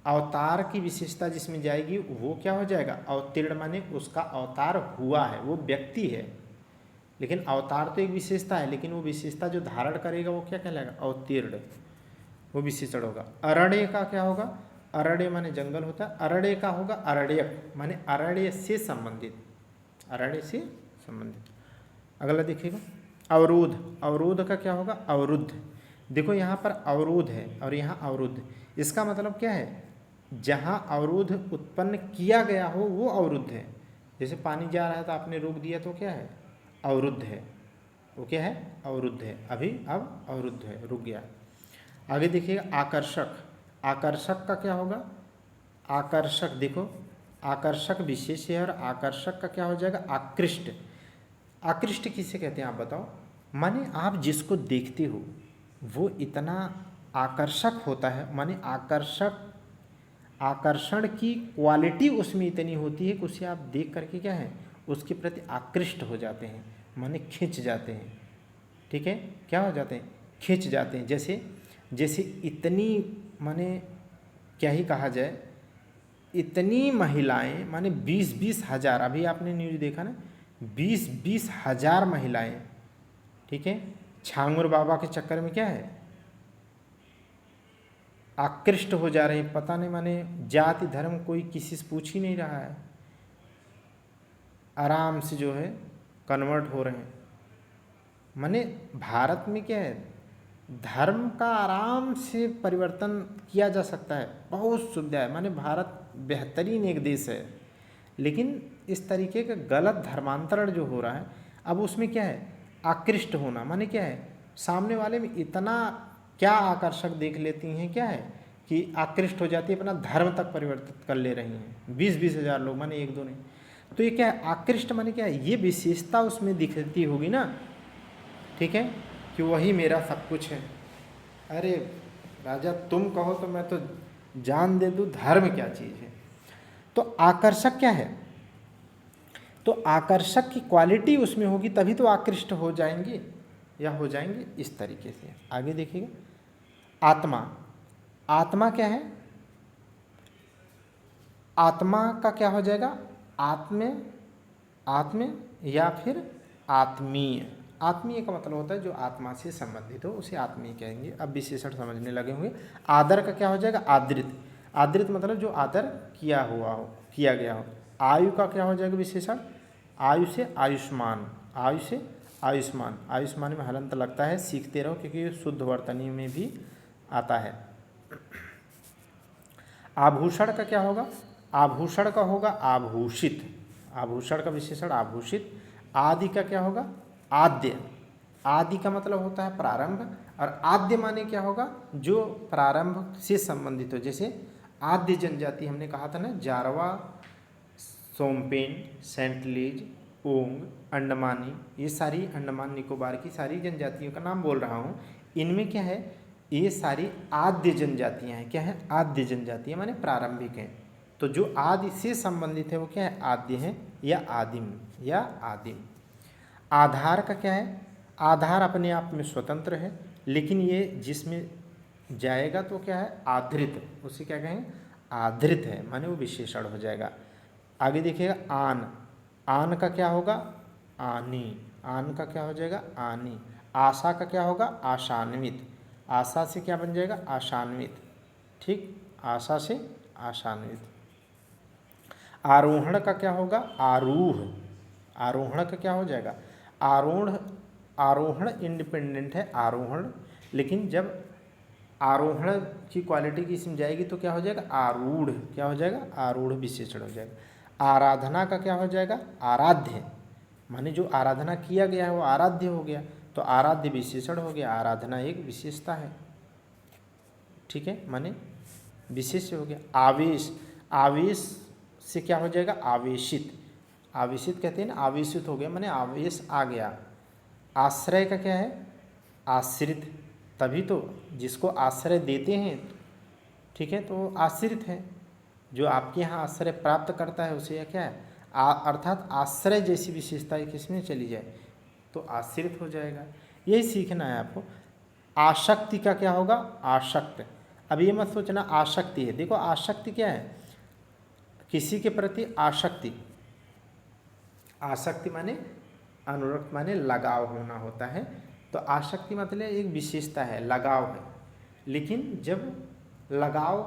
अवतार की विशेषता जिसमें जाएगी वो क्या हो जाएगा? अवतीर्ण, माने उसका अवतार हुआ है, वो व्यक्ति है। लेकिन अवतार तो एक विशेषता है, लेकिन वो विशेषता जो धारण करेगा वो क्या कहलाएगा? अवतीर्ण, वो विशेषण होगा। अरण्य का क्या होगा? अरण्य माने जंगल होता है। अरण्य का होगा अरण्यक, माने अरण्य से संबंधित, अरण्य से संबंधित। अगला देखिएगा, अवरोध, अवरोध का क्या होगा? अवरुद्ध। देखो यहाँ पर अवरोध है और यहाँ अवरुद्ध, इसका मतलब क्या है? जहाँ अवरोध उत्पन्न किया गया हो वो अवरुद्ध है। जैसे पानी जा रहा है तो आपने रोक दिया तो क्या है? अवरुद्ध है। वो क्या है? अवरुद्ध है। अभी अब अवरुद्ध है, रुक गया। आगे देखिएगा, आकर्षक, आकर्षक का क्या होगा? आकर्षक, देखो आकर्षक विशेष है और आकर्षक का क्या हो जाएगा? आकृष्ट। आकृष्ट किसे कहते हैं आप बताओ? माने आप जिसको देखते हो वो इतना आकर्षक होता है, माने आकर्षक, आकर्षण की क्वालिटी उसमें इतनी होती है कि उसे आप देख करके क्या है? उसके प्रति आकृष्ट हो जाते हैं, माने खिंच जाते हैं। ठीक है, क्या हो जाते हैं? खिंच जाते हैं। जैसे, जैसे इतनी, माने क्या ही कहा जाए, इतनी महिलाएं, माने 20-20 हज़ार, अभी आपने न्यूज़ देखा ना, 20-20 हज़ार महिलाएं, ठीक है, छांगुर बाबा के चक्कर में क्या है? आकृष्ट हो जा रहे हैं। पता नहीं, माने जाति धर्म कोई किसी से पूछ ही नहीं रहा है, आराम से जो है कन्वर्ट हो रहे हैं। माने भारत में क्या है? धर्म का आराम से परिवर्तन किया जा सकता है, बहुत सुविधा है। माने भारत बेहतरीन एक देश है, लेकिन इस तरीके का गलत धर्मांतरण जो हो रहा है, अब उसमें क्या है? आकृष्ट होना, माने क्या है? सामने वाले में इतना क्या आकर्षक देख लेती हैं, क्या है कि आकृष्ट हो जाती है, अपना धर्म तक परिवर्तित कर ले रही हैं। 20-20 हज़ार लोग, माने एक दो नहीं। तो ये क्या है? आकृष्ट माने क्या है? ये विशेषता उसमें दिखती होगी ना, ठीक है, कि वही मेरा सब कुछ है। अरे राजा, तुम कहो तो मैं तो जान दे दूँ धर्म क्या चीज़ है। तो आकर्षक क्या है? तो आकर्षक की क्वालिटी उसमें होगी, तभी तो आकृष्ट हो जाएंगे या हो जाएंगे। इस तरीके से आगे देखिएगा, आत्मा, आत्मा क्या है? आत्मा का क्या हो जाएगा? आत्म, आत्म या फिर आत्मीय। आत्मीय का मतलब होता है जो आत्मा से संबंधित हो, उसे आत्मीय कहेंगे। अब विशेषण समझने लगे होंगे। आदर का क्या हो जाएगा? आदृत। आदृत मतलब जो आदर किया हुआ हो, किया गया हो। आयु का क्या हो जाएगा विशेषण? आयु से आयुष्मान, आयु से आयुष्मान। आयुष्मान में हलंत लगता है, सीखते रहो, क्योंकि शुद्ध वर्तनी में भी आता है। आभूषण का क्या होगा? आभूषण का होगा आभूषित। आभूषण का विशेषण आभूषित। आदि का क्या होगा? आद्य। आदि का मतलब होता है प्रारंभ, और आद्य माने क्या होगा? जो प्रारंभ से संबंधित हो। जैसे आद्य जनजाति हमने कहा था ना, जारवा, सोमपेन, सेंटलीज, ओंग, अंडमानी, ये सारी अंडमान निकोबार की सारी जनजातियों का नाम बोल रहा हूँ। इनमें क्या है? ये सारी आद्य जनजातियाँ हैं। क्या है? आद्य जनजातियाँ माने प्रारंभिक हैं। तो जो आदि से संबंधित है वो क्या है? आद्य है या आदिम या आदिम। आधार का क्या है? आधार अपने आप में स्वतंत्र है, लेकिन ये जिसमें जाएगा तो क्या है? आधृत। उसे क्या कहेंगे? आधृत है, माने वो विशेषण हो जाएगा। आगे देखिएगा आन। आन का क्या होगा? आनी। आन का क्या हो जाएगा? आनी। आशा का क्या होगा? आशान्वित। आशा से क्या बन जाएगा? आशान्वित। ठीक, आशा से आशान्वित। आरोहण का क्या होगा? आरूढ़। आरोहण का क्या हो जाएगा? आरोहण। आरोहण इंडिपेंडेंट है आरोहण, लेकिन जब आरोहण की क्वालिटी की इसमें जाएगी तो क्या हो जाएगा? आरूढ़। क्या हो जाएगा? आरूढ़ विशेषण हो जाएगा। आराधना का क्या हो जाएगा? आराध्य, माने जो आराधना किया गया है वो आराध्य हो गया, तो आराध्य विशेषण हो गया। आराधना एक विशेषता है, ठीक है, माने विशेष हो गया। आवेश। आवेश से क्या हो जाएगा? आवेशित। आवेशित कहते हैं ना, आवेशित हो गया माने आवेश आ गया। आश्रय का क्या है? आश्रित। तभी तो जिसको आश्रय देते हैं, ठीक है, तो आश्रित है। जो आपके यहाँ आश्रय प्राप्त करता है उसे क्या है? अर्थात आश्रय जैसी विशेषता किसमें चली जाए तो आश्रित हो जाएगा। यही सीखना है आपको। आसक्ति का क्या होगा? आसक्त। अब ये मत सोचना आसक्ति है। देखो आसक्ति क्या है? किसी के प्रति आसक्ति। आसक्ति माने अनुरक्त, माने लगाव होना होता है। तो आसक्ति मतलब एक विशेषता है, लगाव है। लेकिन जब लगाव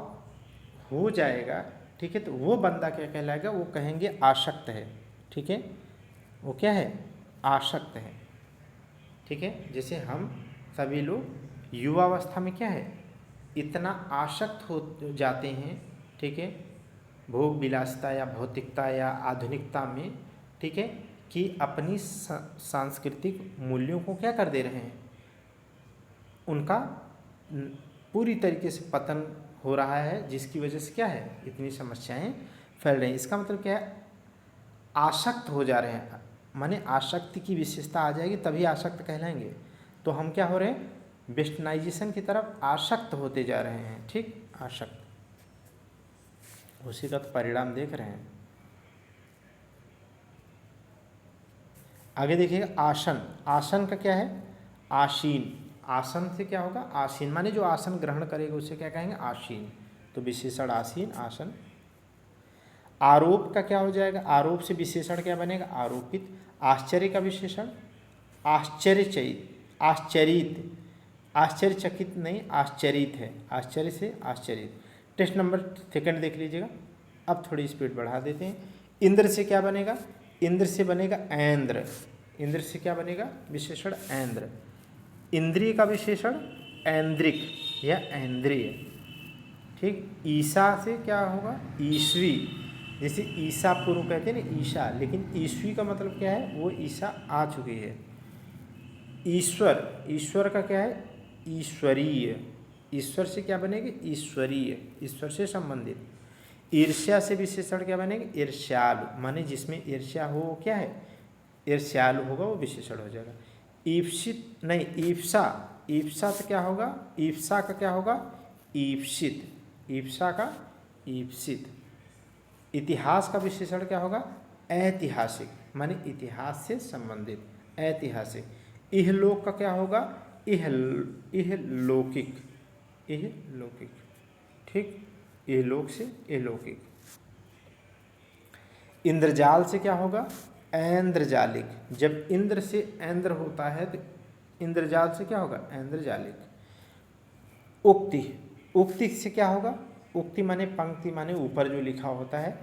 हो जाएगा, ठीक है, तो वो बंदा क्या कहलाएगा? वो कहेंगे आसक्त है, ठीक है, वो क्या है? आसक्त है, ठीक है। जैसे हम सभी लोग युवावस्था में क्या है? इतना आसक्त हो जाते हैं, ठीक है, भोग विलासिता या भौतिकता या आधुनिकता में, ठीक है, कि अपनी सांस्कृतिक मूल्यों को क्या कर दे रहे हैं? उनका पूरी तरीके से पतन हो रहा है, जिसकी वजह से क्या है? इतनी समस्याएं फैल रही हैं। इसका मतलब क्या है? आसक्त हो जा रहे हैं, माने आसक्ति की विशेषता आ जाएगी तभी आसक्त कहलाएंगे। तो हम क्या हो रहे हैं? वेस्टर्नाइजेशन की तरफ आसक्त होते जा रहे हैं, ठीक, आसक्त। उसी का तो परिणाम देख रहे हैं। आगे देखिएगा आसन। आसन का क्या है? आसीन। आसन से क्या होगा? आसीन, माने जो आसन ग्रहण करेगा उसे क्या कहेंगे? आसीन। तो विशेषण आसीन, आसन। आरोप का क्या हो जाएगा? आरोप से विशेषण क्या बनेगा? आरोपित। आश्चर्य का विशेषण आश्चर्यचकित। आश्चर्यित, आश्चर्यचकित नहीं, आश्चर्यित है। आश्चर्य से आश्चर्यित। टेस्ट नंबर सेकंड देख लीजिएगा। अब थोड़ी स्पीड बढ़ा देते हैं। इंद्र से क्या बनेगा? इंद्र से बनेगा ऐन्द्र। इंद्र से क्या बनेगा? विशेषण ऐन्द्र। इंद्रिय का विशेषण ऐन्द्रिक या ऐन्द्रिय, ठीक। ईसा से क्या होगा? ईस्वी। जैसे ईसा पूर्व कहते हैं ना, ईशा, लेकिन ईस्वी का मतलब क्या है? वो ईसा आ चुकी है। ईश्वर। ईश्वर का क्या है? ईश्वरीय। ईश्वर से क्या बनेगी? ईश्वरीय, ईश्वर से संबंधित। ईर्ष्या से विशेषण क्या बनेगा? ईर्ष्यालु, माने जिसमें ईर्ष्या हो वो क्या है? ईर्ष्यालु होगा, वो विशेषण हो जाएगा। ईप्सित नहीं, ईप्सा। ईप्सा तो क्या होगा? ईप्सा का क्या होगा? ईप्सित। ईप्सा का ईप्सित। इतिहास का विशेषण क्या होगा? ऐतिहासिक, माने इतिहास से संबंधित, ऐतिहासिक। इहलोक का क्या होगा? इहलौकिक। इहलौकिक, ठीक, इहलोक से इहलौकिक। इंद्रजाल से क्या होगा? ऐन्द्रजालिक। जब इंद्र से ऐन्द्र होता है तो इंद्रजाल से क्या होगा? ऐन्द्रजालिक। उक्ति। उक्ति से क्या होगा? उक्ति माने पंक्ति, माने ऊपर जो लिखा होता है,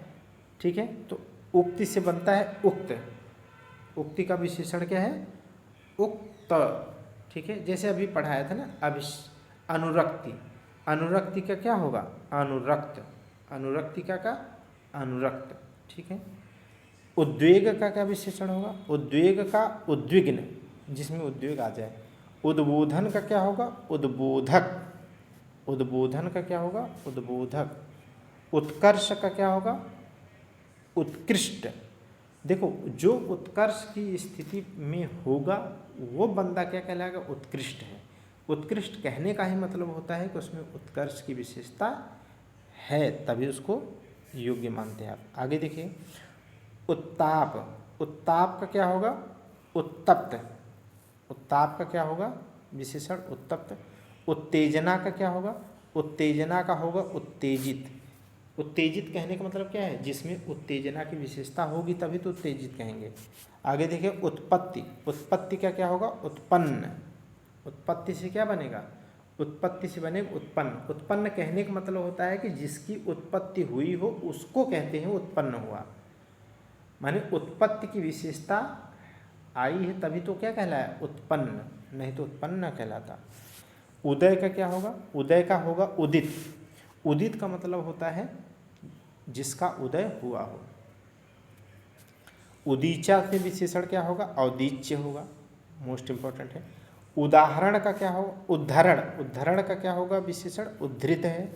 ठीक है, तो उक्ति से बनता है उक्त। उक्ति का विशेषण क्या है? उक्त, ठीक है। जैसे अभी पढ़ाया था ना, अनुरक्ति। अनुरक्ति का क्या होगा? अनुरक्त। अनुरक्तिका का अनुरक्त, ठीक है। उद्वेग का क्या विशेषण होगा? उद्वेग का उद्विग्न, जिसमें उद्वेग आ जाए। उद्बोधन का क्या होगा? उद्बोधक। उद्बोधन का क्या होगा? उद्बोधक। उत्कर्ष का क्या होगा? उत्कृष्ट। देखो, जो उत्कर्ष की स्थिति में होगा वो बंदा क्या कहलाएगा? उत्कृष्ट है। उत्कृष्ट कहने का ही मतलब होता है कि उसमें उत्कर्ष की विशेषता है, तभी उसको योग्य मानते हैं आप। आगे देखिए, उत्ताप। उत्ताप का क्या होगा? उत्तप्त। उत्ताप का क्या होगा? विशेषण उत्तप्त। उत्तेजना का क्या होगा? उत्तेजना का होगा उत्तेजित। उत्तेजित कहने का मतलब क्या है? जिसमें उत्तेजना की विशेषता होगी तभी तो उत्तेजित कहेंगे। आगे देखिए, उत्पत्ति। उत्पत्ति का क्या होगा? उत्पन्न। उत्पत्ति से क्या बनेगा? उत्पत्ति से बनेगा उत्पन्न। उत्पन्न कहने का मतलब होता है कि जिसकी उत्पत्ति हुई हो उसको कहते हैं उत्पन्न हुआ। माने उत्पत्ति की विशेषता आई है तभी तो क्या कहलाया? उत्पन्न, नहीं तो उत्पन्न न कहलाता। उदय का क्या होगा? उदय का होगा उदित। उदित का मतलब होता है जिसका उदय हुआ हो। उदीचा से विशेषण क्या होगा? औदीच्य होगा, मोस्ट इंपॉर्टेंट है। उदाहरण का क्या होगा? उद्धरण। उद्धरण का क्या होगा विशेषण? उद्धृत है।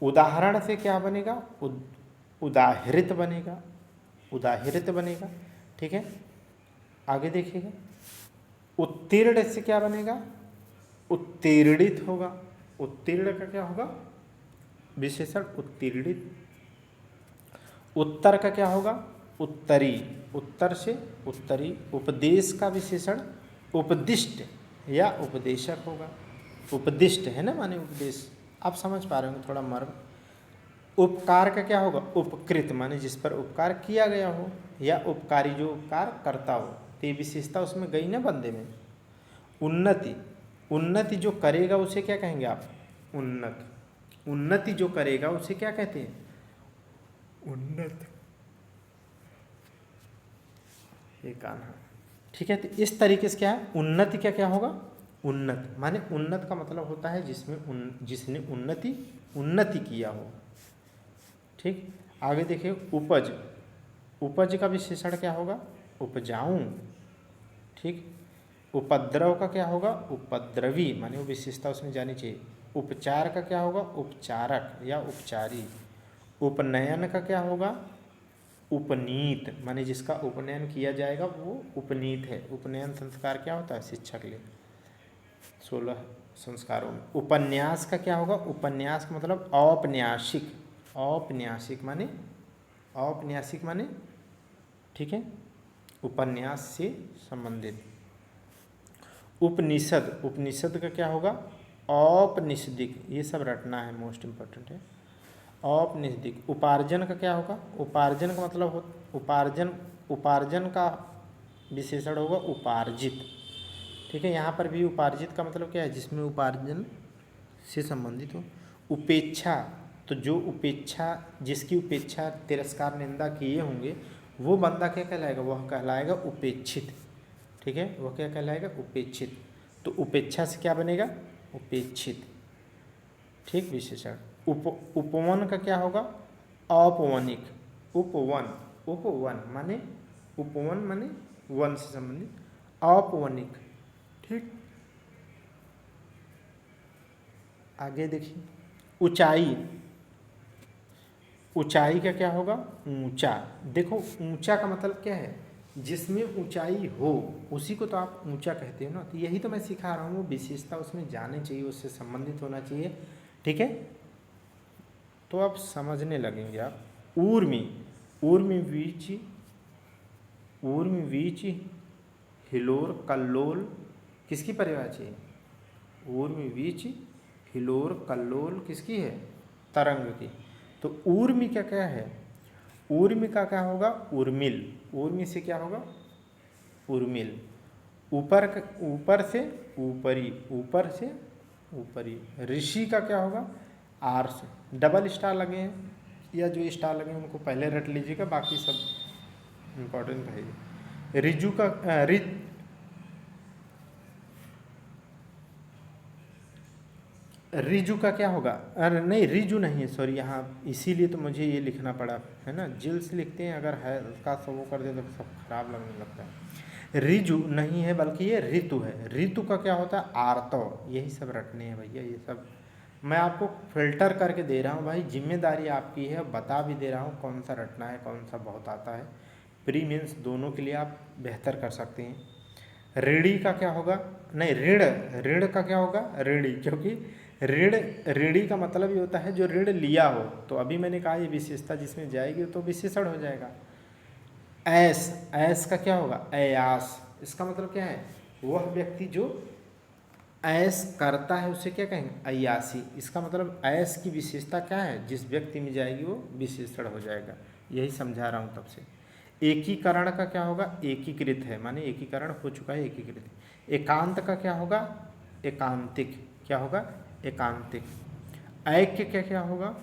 उदाहरण से क्या बनेगा? उदाहृत बनेगा, उदाहृत बनेगा। ठीक है, आगे देखिएगा, उत्तीर्ण से क्या बनेगा? उत्तीर्णित होगा। उत्तीर्ण का क्या होगा? विशेषण उत्तीर्णित। उत्तर का क्या होगा? उत्तरी। उत्तर से उत्तरी। उपदेश का विशेषण उपदिष्ट या उपदेशक होगा। उपदिष्ट है ना, माने उपदेश। आप समझ पा रहे होंगे थोड़ा मर्म। उपकार का क्या होगा? उपकृत, माने जिस पर उपकार किया गया हो या उपकारी जो उपकार करता हो, तो ये विशेषता उसमें गई ना बंदे में। उन्नति। उन्नति जो करेगा उसे क्या कहेंगे आप? उन्नत। उन्नति जो करेगा उसे क्या कहते हैं? उन्नत। ये कान्हा। ठीक है, तो इस तरीके से क्या है? उन्नति का क्या होगा? उन्नत। माने उन्नत का मतलब होता है जिसने उन्नति किया हो। ठीक, आगे देखिए, उपज। उपज का विशेषण क्या होगा? उपजाऊं। ठीक, उपद्रव का क्या होगा? उपद्रवी, माने वो विशेषता उसमें जानी चाहिए। उपचार का क्या होगा? उपचारक या उपचारी। उपनयन का क्या होगा? उपनीत, माने जिसका उपनयन किया जाएगा वो उपनीत है। उपनयन संस्कार क्या होता है? शिक्षा के लिए 16 संस्कारों में। उपन्यास का क्या होगा? उपन्यास का मतलब औपन्यासिक। औपन्यासिक माने औपन्यासिक माने, ठीक है, उपन्यास से संबंधित। उपनिषद। उपनिषद का क्या होगा? औपनिषदिक। ये सब रटना है, मोस्ट इम्पोर्टेंट है। औपनिषदिक। उपार्जन का क्या होगा? उपार्जन का मतलब उपार्जन का विशेषण होगा उपार्जित। ठीक है, यहाँ पर भी उपार्जित का मतलब क्या है? जिसमें उपार्जन से संबंधित हो। उपेक्षा, तो जो उपेक्षा, जिसकी उपेक्षा तिरस्कार निंदा किए होंगे वो बंदा क्या कहलाएगा? वह कहलाएगा उपेक्षित। ठीक है, वह क्या कहलाएगा? उपेक्षित। तो उपेक्षा से क्या बनेगा? उपेक्षित। ठीक, विशेषण। उपवन का क्या होगा? औपवनिक। उपवन। उपवन माने उपवन माने वन से संबंधित। औपवनिक। ठीक, आगे देखिए, ऊंचाई। ऊंचाई का क्या होगा? ऊंचा। देखो, ऊंचा का मतलब क्या है? जिसमें ऊंचाई हो उसी को तो आप ऊंचा कहते हो ना। तो यही तो मैं सिखा रहा हूँ, वो विशेषता उसमें जानी चाहिए, उससे संबंधित होना चाहिए। ठीक है, तो आप समझने लगेंगे आप। ऊर्मी। ऊर्मी वीच। ऊर्मी वीच हिलोर कल्लोल किसकी परिभाषा है? ऊर्मी वीच हिलोर कल्लोल किसकी है? तरंग की। तो ऊर्मी का क्या है? ऊर्मी का क्या होगा? उर्मिल। ऊर्मी से क्या होगा? उर्मिल। ऊपर से ऊपरी। ऊपर से ऊपरी। ऋषि का क्या होगा? आर्ष। डबल स्टार लगे हैं या जो स्टार लगे हैं उनको पहले रट लीजिएगा, बाकी सब इम्पोर्टेंट है। रिजु का रिजु का क्या होगा? अरे नहीं, रिजु नहीं है, सॉरी, यहाँ इसीलिए तो मुझे ये लिखना पड़ा है ना। जिल से लिखते हैं, अगर है का सब वो कर दे तो सब खराब लगने लगता है। रिजु नहीं है बल्कि ये ऋतु है। ऋतु का क्या होता है? आर्तव। यही सब रटने हैं भैया, ये सब मैं आपको फिल्टर करके दे रहा हूँ भाई, जिम्मेदारी आपकी है। बता भी दे रहा हूँ कौन सा रटना है, कौन सा बहुत आता है। प्री मेंस दोनों के लिए आप बेहतर कर सकते हैं। ऋणी का क्या होगा, नहीं ऋण, ऋण का क्या होगा ऋणी, क्योंकि ऋण, ऋणी का मतलब ये होता है जो ऋण लिया हो। तो अभी मैंने कहा ये विशेषता जिसमें जाएगी तो विशेषण हो जाएगा। ऐस, ऐस का क्या होगा अयास, इसका मतलब क्या है, वह व्यक्ति जो ऐस करता है उसे क्या कहेंगे अय्यासी। इसका मतलब ऐस की विशेषता क्या है, जिस व्यक्ति में जाएगी वो विशेषण हो जाएगा। यही समझा रहा हूँ तब से। एकीकरण का क्या होगा, एकीकृत है, माने एकीकरण हो चुका है, एकीकृत। एकांत का क्या होगा, एकांतिक, क्या होगा एकांतिक। ऐक्य क्या क्या होगा,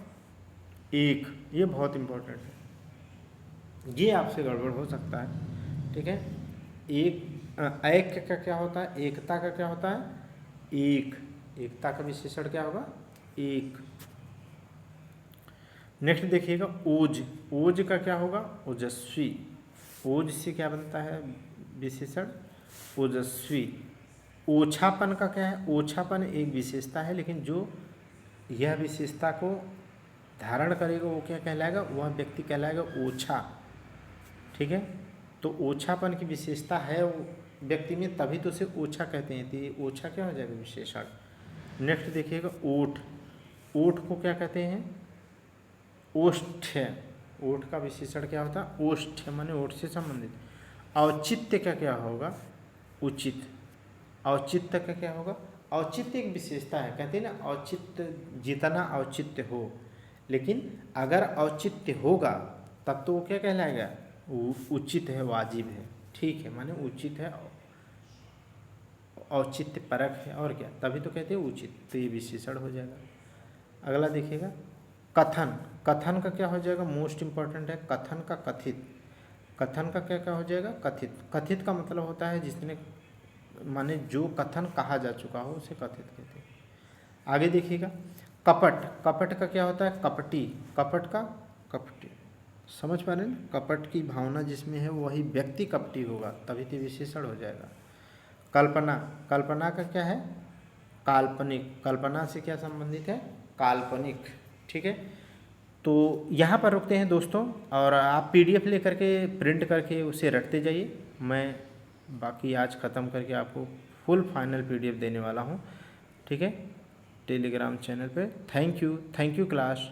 एक, ये बहुत इंपॉर्टेंट है, ये आपसे गड़बड़ हो सकता है, ठीक है। एक ऐक्य का क्या होता है, एकता का क्या होता है एक, एकता का विशेषण क्या होगा एक। नेक्स्ट देखिएगा ओज, ओज का क्या होगा ओजस्वी, ओज से क्या बनता है विशेषण ओजस्वी। ओछापन का क्या है, ओछापन एक विशेषता है, लेकिन जो यह विशेषता को धारण करेगा वो क्या कहलाएगा, वह व्यक्ति कहलाएगा ओछा, ठीक है। तो ओछापन की विशेषता है वो व्यक्ति में, तभी तो उसे ओछा कहते हैं, तो ये ओछा क्या हो जाएगा विशेषण। नेक्स्ट देखिएगा ओठ, ओठ को क्या कहते हैं ओष्ठ्य, ओठ का विशेषण क्या होता है ओष्ठ्य, माने ओठ से संबंधित। औचित्य का क्या होगा उचित, औचित्य का क्या होगा, औचित्य एक विशेषता है, कहते हैं ना औचित्य, जितना औचित्य हो, लेकिन अगर औचित्य होगा तब तो वो क्या कहलाएगा उचित है, वाजिब है, ठीक है, माने उचित है, औचित्य परक है, और क्या, तभी तो कहते हैं उचित, तो ये विशेषण हो जाएगा। अगला देखिएगा कथन, कथन का क्या हो जाएगा मोस्ट इंपॉर्टेंट है, कथन का कथित, कथन का क्या क्या हो जाएगा कथित। कथित का मतलब होता है जिसने, माने जो कथन कहा जा चुका हो उसे कथित कहते हैं। आगे देखिएगा कपट, कपट का क्या होता है कपटी, कपट का कपटी, समझ पा रहे हैं, कपट की भावना जिसमें है वही व्यक्ति कपटी होगा, तभी तो विशेषण हो जाएगा। कल्पना, कल्पना का क्या है काल्पनिक, कल्पना से क्या संबंधित है काल्पनिक, ठीक है। तो यहाँ पर रुकते हैं दोस्तों, और आप पीडीएफ लेकर के प्रिंट करके उसे रखते जाइए, मैं बाकी आज ख़त्म करके आपको फुल फाइनल पीडीएफ देने वाला हूँ, ठीक है, टेलीग्राम चैनल पे। Thank you class.